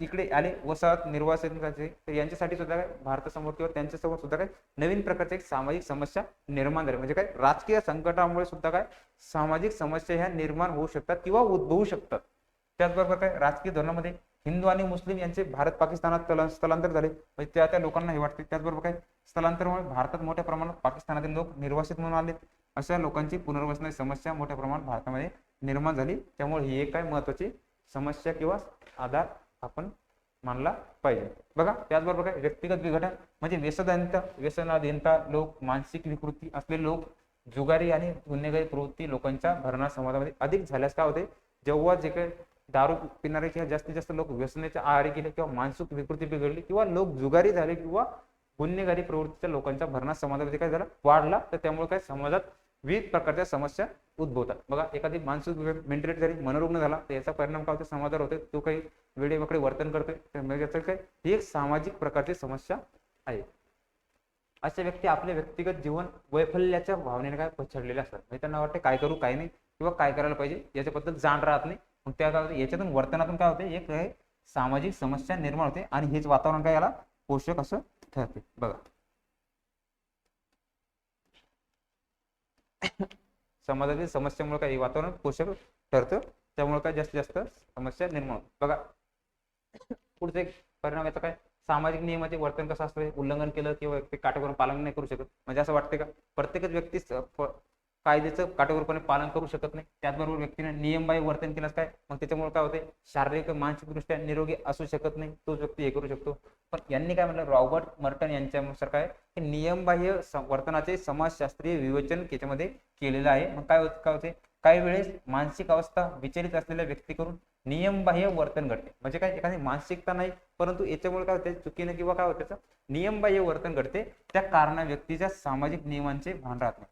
तिकडे आले वसाहत निर्वासन करायचे तर यांच्यासाठी सुद्धा काय भारतासमोर किंवा त्यांच्यासमोर सुद्धा काय नवीन प्रकारच्या एक सामाजिक समस्या निर्माण झाली. म्हणजे काय राजकीय संकटामुळे सुद्धा काय सामाजिक समस्या ह्या निर्माण होऊ शकतात किंवा उद्भवू शकतात. त्याचबरोबर काय राजकीय धोरणामध्ये हिंदू आणि मुस्लिम यांचे भारत पाकिस्तानात स्थलांतर झाले म्हणजे त्या लोकांना हे वाटते. त्याचबरोबर काय स्थलांतरामुळे भारतात मोठ्या प्रमाणात पाकिस्तानातील लोक निर्वासित म्हणून आले, अशा लोकांची पुनर्वसनाची समस्या मोठ्या प्रमाणात भारतामध्ये निर्माण झाली. त्यामुळे ही एक काय महत्वाची समस्या किंवा आधार आपण मानला पाहिजे. बघा त्याचबरोबर काय व्यक्तिगत विघटन म्हणजे व्यसनाधीनता लोक मानसिक विकृती असलेले लोक जुगारी आणि गुन्हेगारी प्रवृत्ती लोकांच्या भरणा समाजामध्ये अधिक झाल्यास काय होते जेव्हा जे काही दारू पिणारे किंवा जास्तीत जास्त लोक व्यसनाच्या आहारी गेले किंवा मानसिक विकृती बिघडली किंवा लोक जुगारी झाले किंवा गुन्हेगारी प्रवृत्तीच्या लोकांच्या भरणा समाजामध्ये काय झालं वाढला तर त्यामुळे काय समाजात विविध प्रकारच्या समस्या उद्भवतात. बघा एखादी मानसिक मेंटॅलिटी झाली मनोरुग्ण झाला तर याचा परिणाम काय होतो समाजावर होते, तो काही वेडेवाकडे वर्तन करतोय तर याचं काय ही एक सामाजिक प्रकारची समस्या आहे. अशा व्यक्ती आपले व्यक्तिगत जीवन वैफल्याच्या भावनेने काय पछाडलेले असतात म्हणजे त्यांना वाटते काय करू काय नाही किंवा काय करायला पाहिजे याच्याबद्दल जाण राहत नाही. मग त्या याच्यातून वर्तनातून काय होते एक सामाजिक समस्या निर्माण होते आणि हेच वातावरण काय याला पोषक असं ठरते. बघा समाजातील समस्यामुळे काही वातावरण पोषक ठरतं, त्यामुळे काय जास्तीत जास्त समस्या निर्माण होते. बघा पुढचा एक परिणाम याचा काय, सामाजिक नियमाचे वर्तन कसं असतं, उल्लंघन केलं किंवा व्यक्ती काटेकोर पालन नाही करू शकत. म्हणजे असं वाटते का प्रत्येकच व्यक्ती कायद्याचं काटेकोरपणे पालन करू शकत नाही. त्याचबरोबर व्यक्तीने नियमबाह्य वर्तन केल्यास काय मग त्याच्यामुळे काय होते, शारीरिक मानसिकदृष्ट्या निरोगी असू शकत नाही तोच व्यक्ती हे करू शकतो. पण यांनी काय म्हटलं, रॉबर्ट मर्टन यांच्यानुसार काय की नियमबाह्य वर्तनाचे समाजशास्त्रीय विवेचन त्याच्यामध्ये केलेलं आहे. मग काय होते काही वेळेस मानसिक अवस्था विचलित असलेल्या व्यक्तीकडून नियमबाह्य वर्तन घडते. म्हणजे काय एखादी मानसिकता नाही परंतु याच्यामुळे काय होते चुकीने किंवा काय होते नियमबाह्य वर्तन घडते, त्या कारणाने व्यक्तीच्या सामाजिक नियमांचे भान राहत नाही.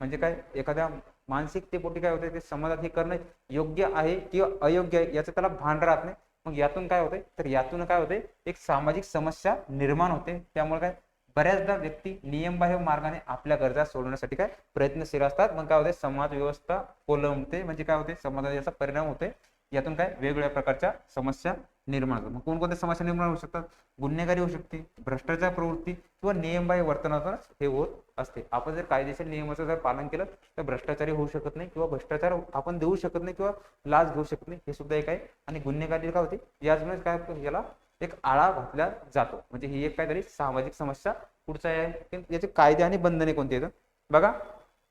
म्हणजे काय एखाद्या मानसिकतेपोटी काय होते ते समाजात हे करणं योग्य आहे किंवा अयोग्य आहे याचं त्याला भान राहत नाही. मग यातून काय होते तर यातून काय होते एक सामाजिक समस्या निर्माण होते. त्यामुळे काय बऱ्याचदा व्यक्ती नियमबाह्य मार्गाने आपल्या गरजा सोडवण्यासाठी काय प्रयत्नशील असतात. मग काय होते समाज व्यवस्था कोलमते, म्हणजे काय होते समाजात याचा परिणाम होते. यातून काय वेगवेगळ्या प्रकारच्या समस्या निर्माण होतात. मग कोणकोणत्या समस्या निर्माण होऊ शकतात, गुन्हेगारी होऊ शकते, भ्रष्टाचार प्रवृत्ती किंवा नियमबाह्य वर्तनातूनच हे होत असते. आपण जर कायदेशीर नियमाचं जर पालन केलं तर भ्रष्टाचारी होऊ शकत नाही किंवा भ्रष्टाचार आपण देऊ शकत नाही किंवा लाच घेऊ शकत नाही, हे सुद्धा एक आहे. आणि गुन्हेगारी काय होते याचमुळे काय याला एक आळा घातला जातो. म्हणजे ही एक काहीतरी सामाजिक समस्या. पुढचा आहे याचे कायदे आणि बंधने कोणते आहेत. बघा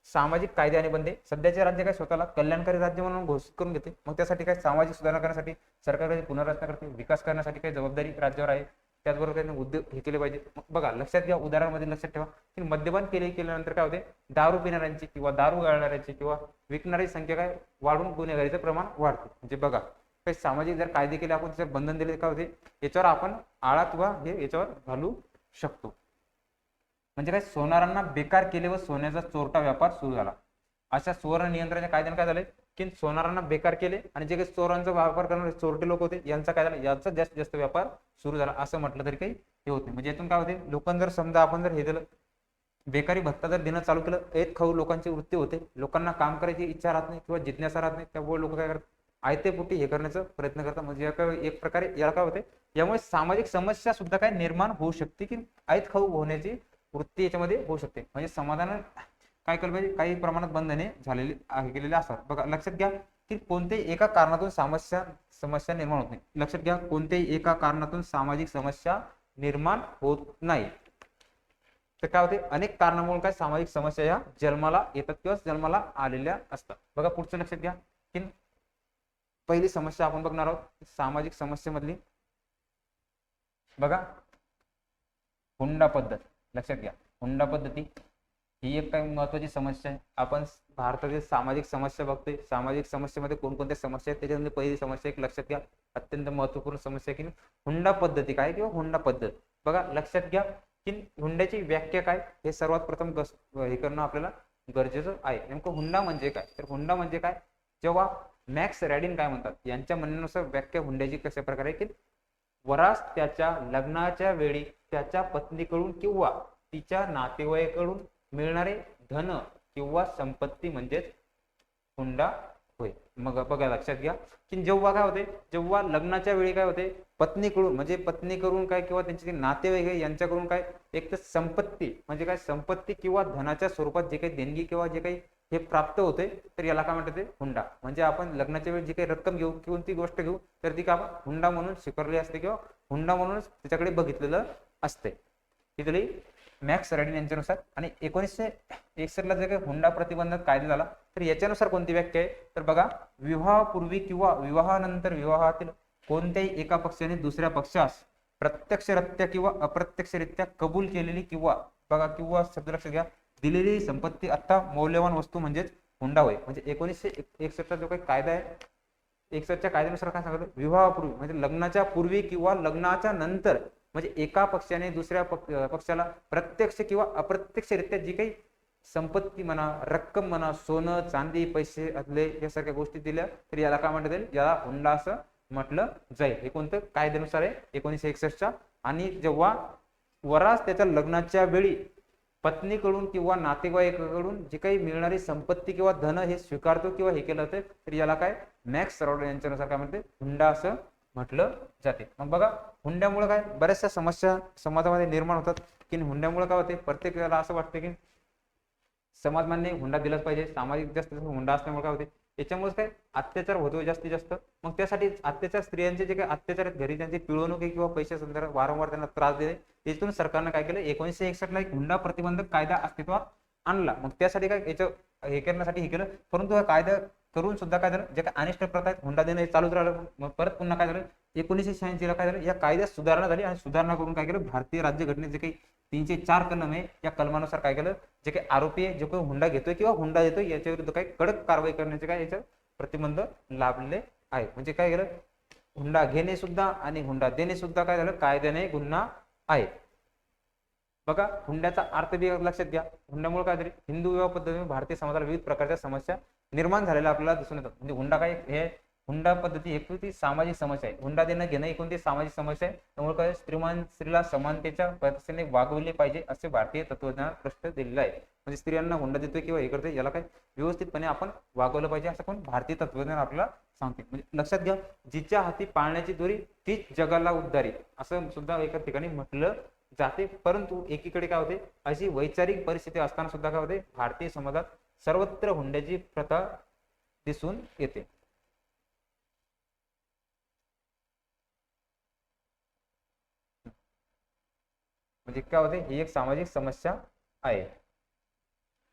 सामाजिक कायदे आणि बंधे, सध्याचे राज्य काय स्वतःला कल्याणकारी राज्य म्हणून घोषित करून घेते. मग त्यासाठी काय सामाजिक सुधारणा करण्यासाठी सरकार पुनर्रचना करते, विकास करण्यासाठी काही जबाबदारी राज्यावर आहे. त्याचबरोबर त्यांनी उद्योग हे केले पाहिजे. मग बघा लक्षात घ्या, उदाहरणामध्ये लक्षात ठेवा की मद्यपान केल्यानंतर काय होते दारू पिणाऱ्यांची किंवा दारू गाळणाऱ्यांची किंवा विकणाऱ्यांची संख्या काय वाढून गुन्हेगारीचं प्रमाण वाढते. म्हणजे बघा काही सामाजिक जर कायदे केले आपण जर बंधन दिले काय होते याच्यावर आपण आळा किंवा हे याच्यावर घालू शकतो. म्हणजे काय सोनारांना बेकार केले व सोन्याचा चोरटा व्यापार सुरू झाला. अशा सुवर्ण नियंत्रणाच्या कायद्याने काय झालंय की सोनारांना बेकार केले आणि जे काही चोरांचा व्यापार करणारे चोरटे लोक होते यांचा काय झालं याचा जास्तीत जास्त व्यापार सुरू झाला असं म्हटलं तरी काही हे होत नाही. म्हणजे यातून काय होते लोकांना जर समजा आपण जर हे दिलं बेकारी भत्ता जर देणं चालू केलं, एक खाऊ लोकांची वृत्ती होते, लोकांना काम करायची इच्छा राहत नाही किंवा जिज्ञासा राहत नाही, त्यामुळे लोक काय करतात आयतेपोटी हे करण्याचा प्रयत्न करतात. म्हणजे एक प्रकारे याला काय होते यामुळे सामाजिक समस्या सुद्धा काय निर्माण होऊ शकते की आयत खाऊ होण्याची वृत्ती याच्यामध्ये होऊ शकते. म्हणजे समाधान काय केलं पाहिजे, काही प्रमाणात बंधने झालेली केलेले असतात. बघा लक्षात घ्या की कोणत्याही एका कारणातून समस्या निर्माण होत नाही. लक्षात घ्या कोणत्याही एका कारणातून सामाजिक समस्या निर्माण होत नाही. तर काय होते अनेक कारणामुळे काय सामाजिक समस्या या जन्माला येतात किंवा जन्माला आलेल्या असतात. बघा पुढचं लक्षात घ्या की पहिली समस्या आपण बघणार आहोत सामाजिक समस्येमधली. बघा हुंडा पद्धत. लक्षात घ्या हुंडा पद्धती ही एक काही महत्वाची समस्या आहे. आपण भारतातील सामाजिक समस्या बघतोय, सामाजिक समस्येमध्ये कोणकोणत्या समस्या आहेत त्याच्यामध्ये पहिली समस्या एक लक्षात घ्या अत्यंत महत्वपूर्ण समस्या की हुंडा पद्धती काय किंवा हुंडा पद्धत. बघा लक्षात घ्या की हुंड्याची व्याख्या काय हे सर्वात प्रथम हे करणं आपल्याला गरजेचं आहे. नेमकं हुंडा म्हणजे काय, तर हुंडा म्हणजे काय जेव्हा मॅक्स रॅडिन काय म्हणतात यांच्या म्हणण्यानुसार व्याख्या हुंड्याची कशा प्रकारे की वरास त्याच्या लग्नाच्या वेळी त्याच्या पत्नीकडून किंवा तिच्या नातेवाईकडून मिळणारे धन किंवा संपत्ती म्हणजेच हुंडा होय. मग बघा लक्षात घ्या की जेव्हा काय होते जेव्हा लग्नाच्या वेळी काय होते पत्नीकडून म्हणजे पत्नीकडून काय किंवा त्यांचे जे नातेवाईक आहे यांच्याकडून काय एक तर संपत्ती म्हणजे काय संपत्ती किंवा धनाच्या स्वरूपात जे काही देणगी किंवा जे काही हे प्राप्त होते तर याला काय म्हणतात ते हुंडा. म्हणजे आपण लग्नाच्या वेळी जी काही रक्कम घेऊ किंवा ती गोष्ट घेऊ तर ती का आपण हुंडा म्हणून स्वीकारली असते किंवा हुंडा म्हणूनच त्याच्याकडे बघितलेलं असते. तिथली मॅक्स रॅडिन यांच्यानुसार. आणि 1961ला जे काही हुंडा प्रतिबंधक कायदा झाला तर याच्यानुसार कोणती व्याख्या आहे तर बघा विवाहापूर्वी किंवा विवाहानंतर विवाहातील कोणत्याही एका पक्षाने दुसऱ्या पक्षास प्रत्यक्षरित्या किंवा अप्रत्यक्षरित्या कबूल केलेली किंवा बघा किंवा शब्द लक्षात घ्या दिलेली संपत्ती अथवा मौल्यवान वस्तू म्हणजेच हुंडा होय. म्हणजे 1961चा जो काही कायदा आहे 61च्या कायद्यानुसार काय सांगितलं विवाहापूर्वी म्हणजे लग्नाच्या पूर्वी किंवा लग्नाच्या नंतर म्हणजे एका पक्षाने दुसऱ्या पक्षाला प्रत्यक्ष किंवा अप्रत्यक्षरित्या जी काही संपत्ती म्हणा रक्कम म्हणा सोनं चांदी पैसे असले यासारख्या गोष्टी दिल्या तर याला काय म्हणतात येईल याला हुंडा असं म्हटलं जाईल. हे कोणतं कायद्यानुसार आहे 1961च्या. आणि जेव्हा वरास त्याच्या लग्नाच्या वेळी पत्नीकडून किंवा नातेवाईकाकडून जी काही मिळणारी संपत्ती किंवा धन हे स्वीकारतो किंवा हे केलं जातं तर याला काय मॅक्स रॅडिन यांच्यानुसार काय म्हणते हुंडा असं म्हटलं जाते. मग बघा, हुंड्यामुळे काय बऱ्याचशा समस्या समाजामध्ये निर्माण होतात, की हुंड्यामुळे काय होते, प्रत्येक वेळेला असं वाटतं की समाज मान्य हुंडा दिलाच पाहिजे, सामाजिक जास्त हुंडा असल्यामुळे काय होते, याच्यामुळे काय अत्याचार होतो जास्तीत जास्त. मग त्यासाठी अत्याचार, स्त्रियांचे जे काही अत्याचार आहेत घरी, त्यांची पिळवणूक किंवा पैसे संदर्भात वारंवार त्यांना त्रास देणे, यातून सरकारनं काय केलं, 1961 ला एक हुंडा प्रतिबंधक कायदा अस्तित्वात आणला. मग त्यासाठी काय याचं हे करण्यासाठी हे केलं, परंतु हा कायदा करून सुद्धा काय झालं, जे काही अनिष्ट प्रथा आहेत हुंडा देणं हे चालूच राहिलं. मग परत पुन्हा काय झालं, 1986 ला काय झालं, या कायद्यात सुधारणा झाली आणि सुधारणा करून काय केलं, भारतीय राज्यघटनेत जे काही 304 कलम आहे, या कलमानुसार काय केलं, जे काही आरोपी आहे, जो काही हुंडा घेतोय किंवा हुंडा देतोय, याच्या विरुद्ध काही कडक कारवाई करण्याचे काय याच्यात प्रतिबंध लाभले आहे. म्हणजे काय केलं, हुंडा घेणे सुद्धा आणि हुंडा देणे सुद्धा काय झालं, कायद्याने गुन्हा आहे. बघा, हुंड्याचा अर्थ बी लक्षात घ्या. हुंड्यामुळे काय झाले, हिंदू विवाह पद्धतीने भारतीय समाजाला विविध प्रकारच्या समस्या निर्माण झालेल्या आपल्याला दिसून येतात. म्हणजे हुंडा काय, हे हुंडा पद्धती एक कोणती सामाजिक समस्या आहे. हुंडा देणं घेणं ही कोणती सामाजिक समस्या आहे. त्यामुळे काय, स्त्रीला समानतेच्या पद्धतीने वागवले पाहिजे असे भारतीय तत्वज्ञान स्पष्ट दिलेलं आहे. म्हणजे स्त्रियांना हुंडा देतोय किंवा हे करतोय, याला काय व्यवस्थितपणे आपण वागवलं पाहिजे असं पण भारतीय तत्वज्ञान आपल्याला सांगते. म्हणजे लक्षात घ्या, जिच्या हाती पाळण्याची दोरी तीच जगाला उद्धारी, असं सुद्धा एका ठिकाणी म्हटलं जाते. परंतु एकीकडे काय होते, अशी वैचारिक परिस्थिती असताना सुद्धा काय होते, भारतीय समाजात सर्वत्र हुंड्याची प्रथा दिसून येते. म्हणजे काय होते, ही एक सामाजिक समस्या आहे.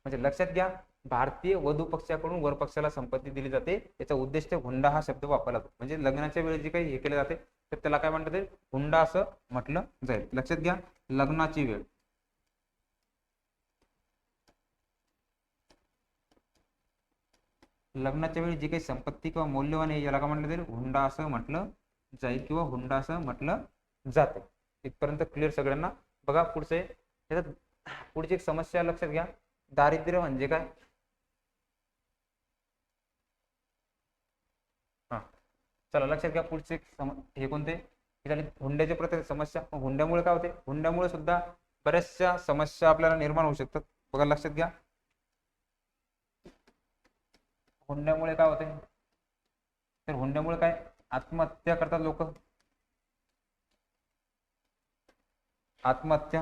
म्हणजे लक्षात घ्या, भारतीय वधू पक्षाकडून वर पक्षाला संपत्ती दिली जाते, याचा उद्देश हुंडा हा शब्द वापरला जातो. म्हणजे लग्नाच्या वेळी जे काही हे केले जाते, तर त्याला काय म्हणतात, हुंडा असं म्हटलं जाईल. लक्षात घ्या, लग्नाची वेळ, लग्नाच्या वेळी जी काही संपत्ती किंवा मौल्यवान आहे, याला काय म्हटलं जाईल, हुंडा असं म्हटलं जाईल किंवा हुंडा असं म्हटलं जाते. इथपर्यंत क्लिअर सगळ्यांना. बघा पुढचे, त्याच्यात पुढची एक समस्या लक्षात घ्या, दारिद्र्य म्हणजे काय. हा, चला लक्षात घ्या, पुढचे हे कोणते, हे झाले हुंड्याचे प्रत्येक समस्या. हुंड्यामुळे काय होते, हुंड्यामुळे सुद्धा बऱ्याचशा समस्या आपल्याला निर्माण होऊ शकतात. बघा लक्षात घ्या, हुंड्यामुळे काय होते, तर हुंड्यामुळे काय आत्महत्या करतात लोक, आत्महत्या,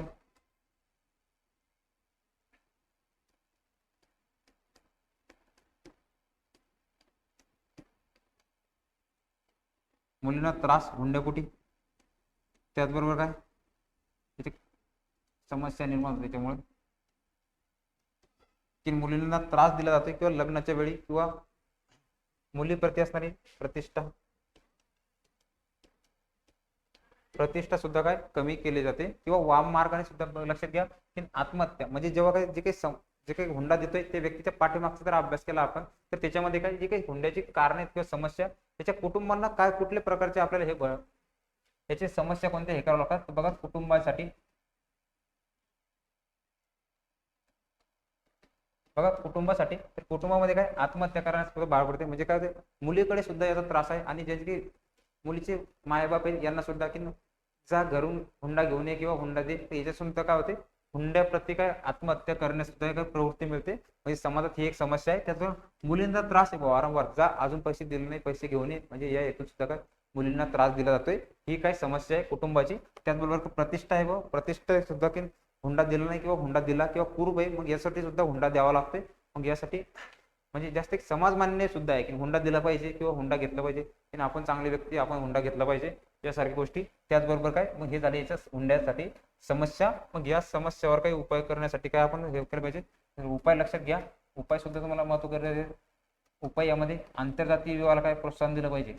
मुलींना त्रास हुंड्यापोटी, त्याचबरोबर काय त्याची समस्या निर्माण होते, त्याच्यामुळे की मुलींना त्रास दिला जातो किंवा लग्नाच्या वेळी किंवा मुलीप्रती असणारी प्रतिष्ठा, प्रतिष्ठा सुद्धा काय कमी केली जाते किंवा वाम मार्गाने सुद्धा. लक्षात घ्या की आत्महत्या म्हणजे जेव्हा काय जे काही हुंडा देतोय त्या व्यक्तीच्या पाठीमागचा जर अभ्यास केला आपण, तर त्याच्यामध्ये काय जे काही हुंड्याची कारणे किंवा समस्या, त्याच्या कुटुंबांना काय कुठल्या प्रकारचे आपल्याला हे याची समस्या कोणत्या हे करावं लागतात. बघा, कुटुंबासाठी, बघा कुटुंबासाठी, तर कुटुंबामध्ये काय आत्महत्या करण्यास सुद्धा भाग पडते. म्हणजे काय होते, मुलीकडे सुद्धा याचा त्रास आहे आणि ज्यांचे की मुलीचे मायबाप आहेत यांना सुद्धा की जा घरून हुंडा घेऊन ये किंवा हुंडा दे, याच्या सुद्धा काय होते, हुंड्याप्रती काय आत्महत्या करण्यास सुद्धा एक प्रवृत्ती मिळते. म्हणजे समाजात ही एक समस्या आहे. त्याचा मुलींचा त्रास आहे वारंवार, जा अजून पैसे दिले नाही, पैसे घेऊन ये, म्हणजे या हेतून सुद्धा काय मुलींना त्रास दिला जातोय. ही काय समस्या आहे कुटुंबाची. त्याचबरोबर प्रतिष्ठा आहे, व प्रतिष्ठा सुद्धा की हुंडा दिला नाही किंवा हुंडा दिला किंवा पूर्व आहे, मग यासाठी सुद्धा हुंडा द्यावा लागतोय. मग यासाठी म्हणजे जास्त एक समाज मान्य सुद्धा आहे की हुंडा दिला पाहिजे किंवा हुंडा घेतला पाहिजे, आणि आपण चांगली व्यक्ती, आपण हुंडा घेतला पाहिजे, यासारख्या गोष्टी. त्याचबरोबर काय, मग हे झाले याच्या हुंड्यासाठी समस्या. मग या समस्यावर काही उपाय करण्यासाठी काय आपण हे केलं पाहिजे, उपाय लक्षात घ्या. उपाय सुद्धा तुम्हाला महत्व गरजेचे. उपाय यामध्ये आंतरजातीय विवाहाला काय प्रोत्साहन दिलं पाहिजे.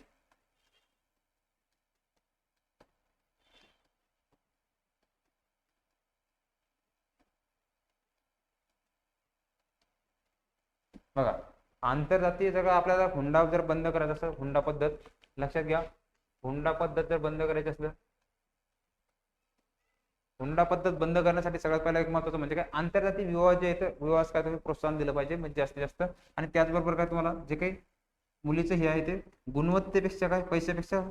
बघा, आंतरजातीय जर आपल्याला हुंडा जर बंद करायचं असेल, हुंडा पद्धत लक्षात घ्या, हुंडा पद्धत जर बंद करायची असलं, हुंडा पद्धत बंद करण्यासाठी सगळ्यात पहिला एक महत्त्वाचं म्हणजे काय, आंतरजातीय विवाह जे आहेत, विवाहास काय तुम्ही प्रोत्साहन दिलं पाहिजे म्हणजे जास्तीत जास्त. आणि त्याचबरोबर काय तुम्हाला जे काही मुलीचं हे आहे ते गुणवत्तेपेक्षा काय पैशापेक्षा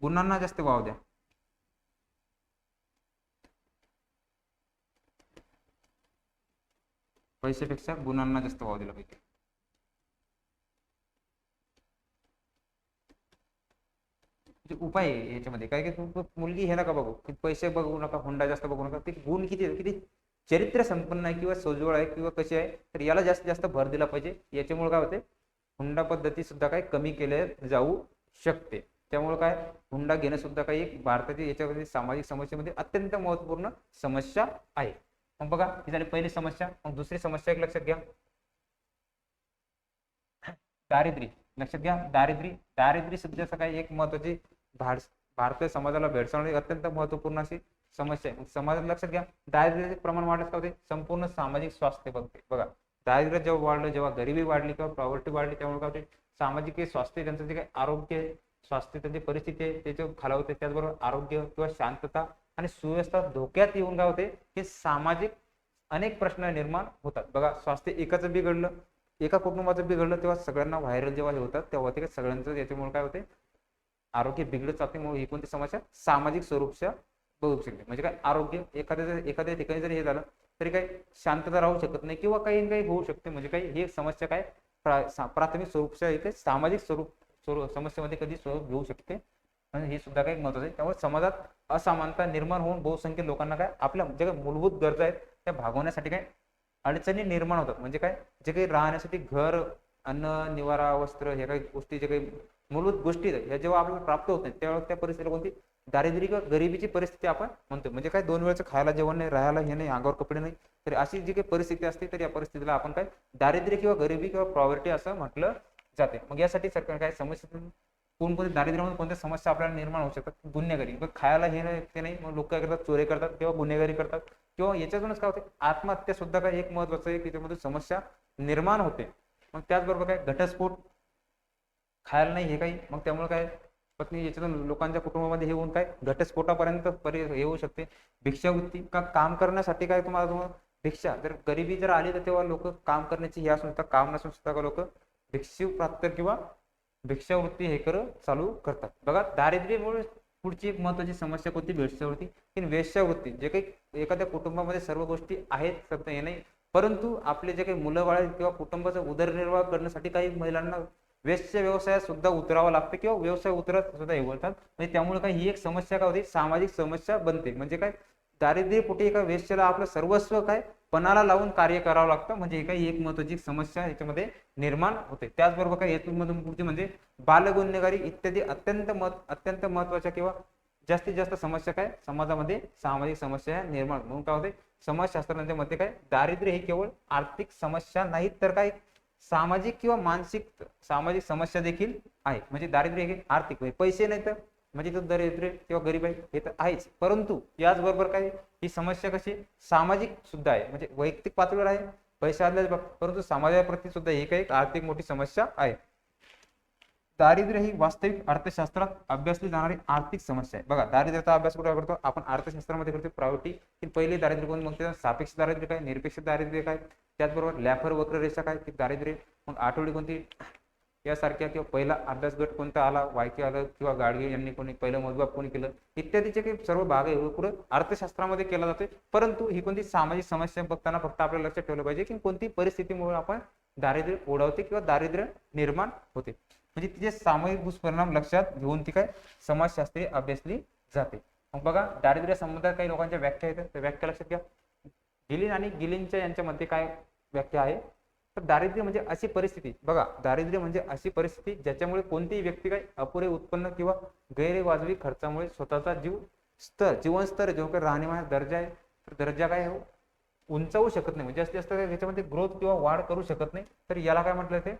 गुणांना जास्त वाव द्या. पैशापेक्षा गुणांना जास्त वाव दिला पाहिजे. जे उपाय आहे याच्यामध्ये काय की मुलगी हे नका बघू की पैसे बघू नका, हुंडा जास्त बघू नका, ते गुण किती किती चरित्र संपन्न आहे किंवा सोज्वळ आहे किंवा कशी आहे, तर याला जास्तीत जास्त भर दिला पाहिजे. याच्यामुळे काय होते, हुंडा पद्धती सुद्धा काय कमी केले जाऊ शकते. त्यामुळे काय, हुंडा घेणं सुद्धा काही एक भारतातील याच्यामध्ये सामाजिक समस्येमध्ये अत्यंत महत्वपूर्ण समस्या आहे. मग बघा ही झाली पहिली समस्या. मग दुसरी समस्या एक लक्षात घ्या, दारिद्र्य. लक्षात घ्या, दारिद्र्य सध्याचा काही एक महत्वाची भारतीय समाजाला भेडसावणारी अत्यंत महत्वपूर्ण अशी समस्या आहे. समाजात लक्षात घ्या, दारिद्र्याचे प्रमाण वाढत का होते, संपूर्ण सामाजिक स्वास्थ्य बघते. बघा दारिद्र्य जेव्हा वाढलं, जेव्हा गरिबी वाढली किंवा प्रॉवर्टी वाढली, त्यामुळे काय होते, सामाजिक स्वास्थ्य, त्यांचं जे काही आरोग्य स्वास्थ्य त्यांची परिस्थिती आहे त्याचे खालावते. त्याचबरोबर आरोग्य किंवा शांतता आणि सुव्यवस्था धोक्यात येऊन काय होते, हे सामाजिक अनेक प्रश्न निर्माण होतात. बघा स्वास्थ्य एकाचं बिघडलं, एका कुटुंबाचं बिघडलं, तेव्हा सगळ्यांना व्हायरल जेव्हा हे होतात तेव्हा ते सगळ्यांचं याच्यामुळे काय होते, आरोग्य बिघडत जाते. मग ही कोणती समस्या, सामाजिक स्वरूपच्या बघू शकते. म्हणजे काय, आरोग्य एखाद्या ठिकाणी जरी हे झालं तरी काही शांतता राहू शकत नाही किंवा काही काही होऊ शकते. म्हणजे काही ही समस्या काय प्राथमिक स्वरूपच्या एक सामाजिक स्वरूप समस्येमध्ये कधी स्वरूप घेऊ शकते. म्हणजे हे सुद्धा काही महत्वाचं आहे. त्यामुळे समाजात असमानता निर्माण होऊन बहुसंख्य लोकांना काय आपल्या जे काही मूलभूत गरजा आहेत त्या भागवण्यासाठी काय अडचणी निर्माण होतात. म्हणजे काय, जे काही राहण्यासाठी घर, अन्न, निवारा, वस्त्र, ह्या काही गोष्टी, जे काही मूलभूत गोष्टी ह्या जेव्हा आपल्याला प्राप्त होत नाही त्यावेळेस त्या परिस्थितीला कोणती दारिद्र्य किंवा गरिबीची परिस्थिती आपण म्हणतो. म्हणजे काय, 2 वेळचं खायला जेवण नाही, राहायला हे नाही, अंगावर कपडे नाही, तर अशी जी काही परिस्थिती असते तर या परिस्थितीला आपण काय दारिद्र्य किंवा गरिबी किंवा प्रॉवर्टी असं म्हटलं जाते. मग यासाठी सरकार काय समस्या, कोणकोणत्या दारिद्र्यामध्ये कोणत्या समस्या आपल्याला निर्माण होऊ शकतात, गुन्हेगारी. मग खायला हे नाही ते नाही, मग लोक काय करतात, चोरी करतात किंवा गुन्हेगारी करतात किंवा याच्यातूनच काय होते, आत्महत्या सुद्धा काय एक महत्वाचं आहे की त्यामध्ये समस्या निर्माण होते. मग त्याचबरोबर काय, घटस्फोट, खायला नाही हे काही, मग त्यामुळे काय पत्नी याच्यातून लोकांच्या कुटुंबामध्ये हे होऊन काय घटस्फोटापर्यंत हे होऊ शकते. भिक्षावृत्ती, का काम करण्यासाठी काय तुम्हाला भिक्षा, जर गरिबी जर आली तर तेव्हा लोक काम करण्याची ह्या सुद्धा काम नसून सुद्धा लोक भिक्षू प्राप्त किंवा भिक्षावृत्ती हे चालू करतात. बघा दारिद्र्यामुळे पुढची एक महत्वाची समस्या कोणती, वेश्यावृत्ती. की वेश्यावृत्ती, जे काही एखाद्या कुटुंबामध्ये सर्व गोष्टी आहेत सत्य हे नाही, परंतु आपले जे काही मुलं बाळ किंवा कुटुंबाचा उदरनिर्वाह करण्यासाठी काही महिलांना वेश्य व्यवसायात सुद्धा उतरावं लागतं किंवा व्यवसाय उतरत सुद्धा हे बोलतात. म्हणजे त्यामुळे काय ही एक समस्या काय होती, सामाजिक समस्या बनते. म्हणजे काय, दारिद्र्यपोटी एका वेश्याला आपलं सर्वस्व काय पणाला लावून कार्य करावं लागतं. म्हणजे काही एक महत्वाची समस्या याच्यामध्ये निर्माण होते. त्याचबरोबर काय हेतूमधून पुढची म्हणजे बालगुन्हेगारी इत्यादी अत्यंत महत्वाच्या किंवा जास्तीत जास्त समस्या काय समाजामध्ये सामाजिक समस्या निर्माण. म्हणून काय होते, समाजशास्त्रज्ञांच्या मते काय दारिद्र्य ही केवळ आर्थिक समस्या नाहीत तर काय सामाजिक किंवा मानसिक सामाजिक समस्या देखील आहे. म्हणजे दारिद्र्य हे आर्थिक पैसे नाही तर म्हणजे तो दारिद्र्य किंवा गरीब आहे हे तर आहेच, परंतु याचबरोबर काय ही समस्या कशी सामाजिक सुद्धा आहे. म्हणजे वैयक्तिक पातळीवर आहे पैसे आले परंतु समाजाप्रती सुद्धा ही काही आर्थिक मोठी समस्या आहे. दारिद्र्य ही वास्तविक अर्थशास्त्रात अभ्यासली जाणारी आर्थिक समस्या आहे. बघा दारिद्र्याचा अभ्यास कुठे करतो आपण, अर्थशास्त्रामध्ये करतो. प्रायोरिटी की पहिले दारिद्र्य कोण, मग त्याचा सापेक्ष दारिद्र्य काय, निरपेक्ष दारिद्र्य काय, त्याचबरोबर लॅफर वक्ररेषा काय की दारिद्र्य, मग आठवडी कोणती यासारख्या, किंवा पहिला अभ्यास गट कोणता आला, वायके आलं किंवा गाडगे यांनी कोणी पहिलं मोजमाप कोणी केलं, इत्यादीचे काही सर्व भाग आहे पुढे अर्थशास्त्रामध्ये केला जाते. परंतु ही कोणती सामाजिक समस्या बघताना फक्त आपल्याला लक्षात ठेवलं पाहिजे की कोणती परिस्थितीमुळे आपण दारिद्र्य ओढवते किंवा दारिद्र्य निर्माण होते. म्हणजे तिचे सामूहिक दुष्परिणाम लक्षात घेऊन ती काय समाजशास्त्रीय अभ्यासली जाते. मग बघा दारिद्र्य संबंधात काही लोकांच्या व्याख्या येतात, त्या व्याख्या लक्षात घ्या. गिलिन आणि गिलिनच्या यांच्यामध्ये काय व्याख्या आहे, तर दारिद्र्य म्हणजे अशी परिस्थिती, बघा दारिद्र्य म्हणजे अशी परिस्थिती ज्याच्यामुळे कोणतीही व्यक्ती काय अपुरे उत्पन्न किंवा गैरवाजवी खर्चामुळे स्वतःचा जीवन स्तर जो काही राहणीमान दर्जा आहे दर्जा काय उंचावू शकत नाही. म्हणजे जास्त याच्यामध्ये ग्रोथ किंवा वाढ करू शकत नाही, तर याला काय म्हटलं ते,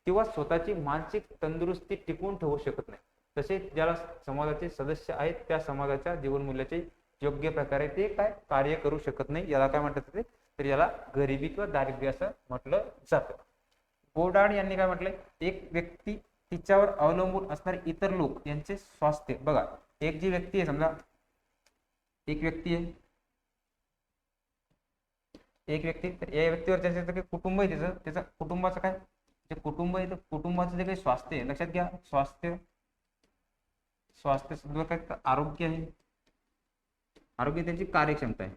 किंवा स्वतःची मानसिक तंदुरुस्ती टिकवून ठेवू शकत नाही. तसेच ज्याला समाजाचे सदस्य आहेत त्या समाजाच्या जीवनमूल्याचे योग्य प्रकारे ते काय कार्य करू शकत नाही, याला काय म्हणतात ते, तर याला गरिबी किंवा दारिद्र्य असं म्हटलं जातं. गोडार्ड यांनी काय म्हटलंय, एक व्यक्ती तिच्यावर अवलंबून असणारे इतर लोक यांचे स्वास्थ्य. बघा एक जी व्यक्ती आहे, समजा एक व्यक्ती आहे, एक व्यक्ती, तर या व्यक्तीवर त्याचं काही कुटुंब आहे, त्याचं कुटुंबाचं काय जे कुटुंब आहे तर कुटुंबाचं जे काही स्वास्थ्य आहे, लक्षात घ्या स्वास्थ्य सुद्धा काय आरोग्य आहे, आरोग्य त्यांची कार्यक्षमता आहे,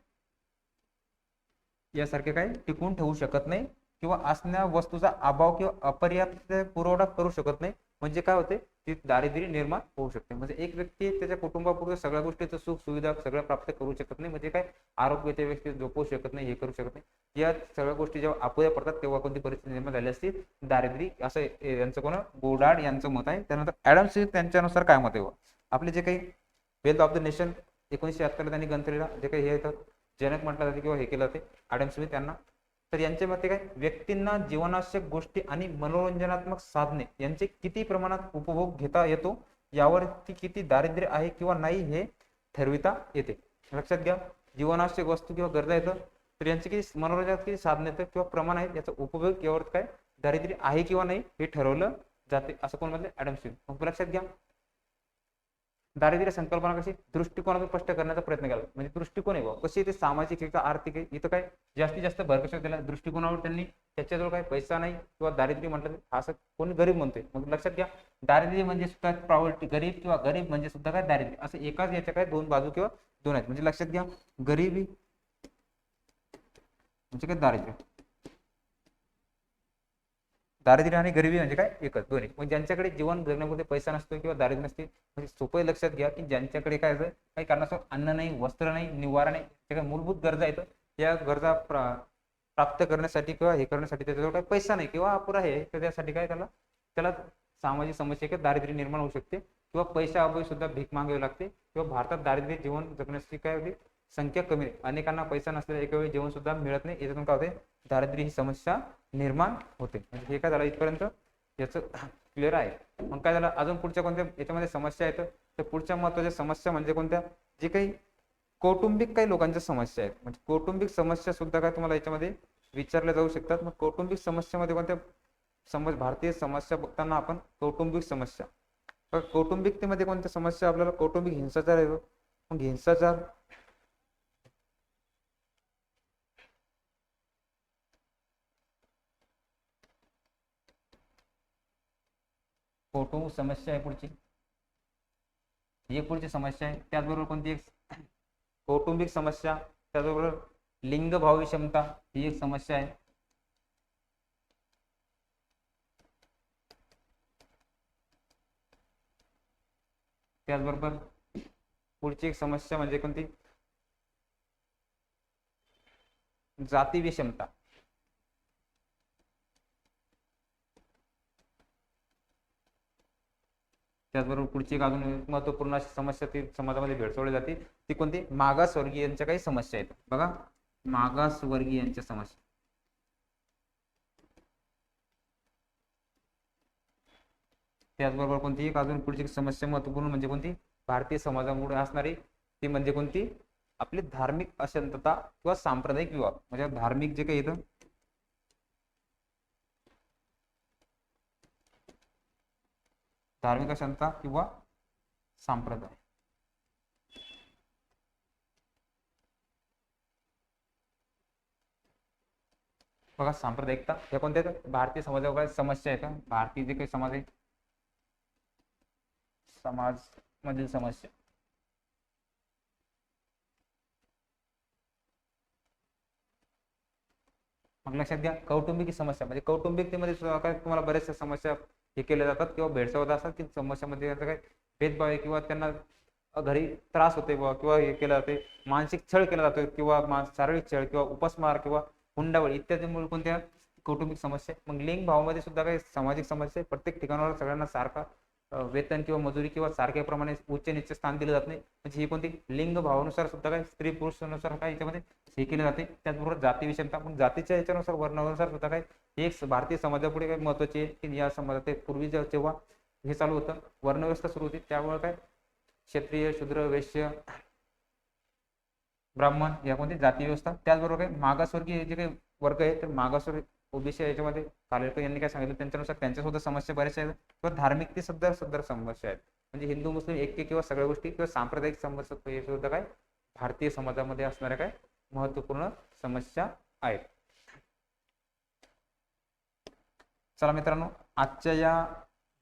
यासारखे काय टिकून ठेवू शकत नाही किंवा असणाऱ्या वस्तूचा अभाव किंवा अपर्याप्त पुरवठा करू शकत नाही. म्हणजे काय होते, ती दारिद्र्य निर्माण होऊ शकते. म्हणजे एक व्यक्ती त्याच्या कुटुंबापुरतं सगळ्या गोष्टीचं सुख सुविधा सगळं प्राप्त करू शकत नाही, म्हणजे काय आरोग्य त्या व्यक्ती झोपवू शकत नाही, हे करू शकत नाही. या सगळ्या गोष्टी जेव्हा अपुऱ्या पडतात तेव्हा कोणती परिस्थिती निर्माण झाली असती, दारिद्र्य. असं यांचं कोण गोडार्ड यांचं मत आहे. त्यानंतर ॲडम स्मिथ त्यांच्यानुसार काय मत आहे? आपले जे काही वेल्थ ऑफ द नेशन 1976 त्यांनी ग्रंथ लिहिला, जे काही हे येतं जनक म्हटलं जाते किंवा हे केलं जाते ॲडम स्मिथ यांना. तर यांच्या मते काय, व्यक्तींना जीवनावश्यक गोष्टी आणि मनोरंजनात्मक साधने यांचे किती प्रमाणात उपभोग घेता येतो यावर ती किती दारिद्र्य आहे किंवा नाही हे ठरविता येते. लक्षात घ्या, जीवनावश्यक वस्तू किंवा गरजा येतं, तर यांचे किती मनोरंजनात किती साधने येतं किंवा प्रमाण आहे, याचा उपभोग यावर काय दारिद्र्य आहे किंवा नाही हे ठरवलं जाते, असं कोण म्हणले? Adam Smith. मग लक्षात घ्या, दारिद्र्य संकल्पना कशी दृष्टिकोनातून स्पष्ट करण्याचा प्रयत्न केला. म्हणजे दृष्टिकोन आहे कशी ते सामाजिक आहे का आर्थिक आहे, इथं काय जास्तीत जास्त भर कशा दिला दृष्टिकोनावर. त्यांनी त्याच्याजवळ काय पैसा नाही किंवा दारिद्र्य म्हटलं असं कोणी गरीब म्हणतोय. मग लक्षात घ्या, दारिद्र्य म्हणजे सुद्धा प्रॉवर्टी गरीब किंवा गरीब म्हणजे सुद्धा काय दारिद्र्य, असं एकाच याच्या काय दोन बाजू किंवा दोन आहेत. म्हणजे लक्षात घ्या, गरिबी म्हणजे काय दारिद्र्य, दारिद्र्य आणि गरिबी म्हणजे काय एकच दोन्ही. मग ज्यांच्याकडे जीवन जगण्यामध्ये पैसा नसतो किंवा दारिद्र्य नसते, म्हणजे सोपं लक्षात घ्या की ज्यांच्याकडे काय काही कारणास्तव अन्न नाही, वस्त्र नाही, निवारा नाही, त्या मूलभूत गरजा आहेत, या गरजा प्राप्त करण्यासाठी किंवा हे करण्यासाठी त्याच्याजवळ काही पैसा नाही किंवा अपुरा आहे, तर त्यासाठी काय त्याला त्याला सामाजिक समस्या किंवा दारिद्र्य निर्माण होऊ शकते किंवा पैशाअभावी सुद्धा भीक मागावी लागते किंवा भारतात दारिद्र्य जीवन जगण्यासाठी काय होते संख्या कमी आहे, अनेकांना पैसा नसलेल्या एका वेळी जेवण सुद्धा मिळत नाही, याच्यातून काय होते दारिद्र्य ही समस्या निर्माण होते. म्हणजे हे काय झालं इथपर्यंत याचं क्लिअर आहे. मग काय झालं अजून पुढच्या कोणत्या याच्यामध्ये समस्या आहेत, तर पुढच्या महत्त्वाच्या समस्या म्हणजे कोणत्या, जे काही कौटुंबिक काही लोकांच्या समस्या आहेत. म्हणजे कौटुंबिक समस्या सुद्धा काय तुम्हाला याच्यामध्ये विचारल्या जाऊ शकतात. मग कौटुंबिक समस्यामध्ये कोणत्या भारतीय समस्या बघताना आपण कौटुंबिक समस्या, कौटुंबिकतेमध्ये कोणत्या समस्या आपल्याला कौटुंबिक हिंसाचार आहे. मग हिंसाचार कौटुंबिक समस्या आहे पुढची, ही पुढची समस्या आहे. त्याचबरोबर कोणती एक कौटुंबिक समस्या, त्याचबरोबर लिंग भाव विषमता ही एक समस्या आहे. त्याचबरोबर पुढची एक समस्या म्हणजे कोणती, जाती विषमता. त्याचबरोबर पुढची एक अजून महत्वपूर्ण अशी समस्या ती समाजामध्ये भेडसावली जाते, ती कोणती, मागासवर्गीयांच्या काही समस्या आहेत. बघा, मागासवर्गीयांच्या समस्या. त्याचबरोबर कोणती एक अजून पुढची समस्या महत्वपूर्ण म्हणजे कोणती, भारतीय समाजामुळे असणारी, ती म्हणजे कोणती, आपली धार्मिक अशांतता किंवा सांप्रदायिक विवाह. म्हणजे धार्मिक जे काही येतं धार्मिक अशांतता किंवा सांप्रदाय. बघा सांप्रदायिकता या कोणत्या भारतीय समाजावर समस्या आहे का, भारतीय जे काही समाज आहे समाज मधील समस्या. मग लक्षात घ्या, कौटुंबिक समस्या म्हणजे कौटुंबिकतेमध्ये काय तुम्हाला बऱ्याचशा समस्या हे केल्या जातात किंवा भेडसावत असतात की समस्यामध्ये काय भेदभाव आहे किंवा त्यांना घरी त्रास होते किंवा हे केलं जाते, मानसिक छळ केला जातो किंवा शारीरिक छळ किंवा उपासमार किंवा हुंडाबळी इत्यादीमुळे कोणत्या कौटुंबिक समस्या. मग लिंग भावामध्ये सुद्धा काही सामाजिक समस्या, प्रत्येक ठिकाणावर सगळ्यांना सारखा वेतन किंवा मजुरी किंवा सारख्या प्रमाणे उच्च नीच स्थान दिलं जात नाही, म्हणजे ही कोणती लिंग भावानुसार सुद्धा काय स्त्री पुरुषानुसार काय याच्यामध्ये हे केले जाते. त्याचबरोबर जाती विषमता, मग जातीच्या याच्यानुसार वर्णानुसार सुद्धा काय एक भारतीय समाजापुढे काही महत्वाची आहे की या समाजात पूर्वी जेव्हा हे चालू होतं वर्णव्यवस्था सुरू होती त्यामुळे काय क्षत्रिय शूद्र वैश्य ब्राह्मण या कोणती जाती व्यवस्था. त्याचबरोबर काय मागासवर्गीय जे काही वर्ग आहे तर मागासवर्गीय ओबीसी याच्यामध्ये कालेलकर यांनी काय सांगितलं त्यांच्यानुसार त्यांच्या सुद्धा समस्या बऱ्याचशा आहेत किंवा धार्मिकते सुद्धा समस्या आहेत. म्हणजे हिंदू मुस्लिम ऐक्य किंवा सगळ्या गोष्टी किंवा सांप्रदायिक समस्या हे सुद्धा काय भारतीय समाजामध्ये असणाऱ्या काय महत्वपूर्ण समस्या आहेत. चला मित्रांनो, आजच्या या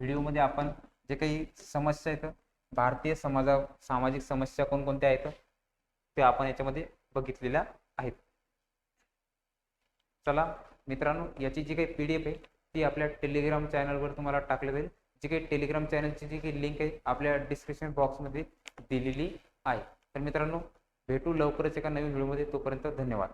व्हिडिओमध्ये आपण जे काही समस्या आहेत भारतीय सामाजिक समस्या कोणकोणत्या आहेत ते आपण याच्यामध्ये बघितलेल्या आहेत. चला मित्रांनो, याची जी काही PDF आहे ती आपल्या टेलिग्राम चॅनलवर तुम्हाला टाकली जाईल, जी काही टेलिग्राम चॅनलची जी काही लिंक आहे आपल्या डिस्क्रिप्शन बॉक्समध्ये दिलेली आहे. तर मित्रांनो, भेटू लवकरच एका नवीन व्हिडिओमध्ये. तोपर्यंत धन्यवाद.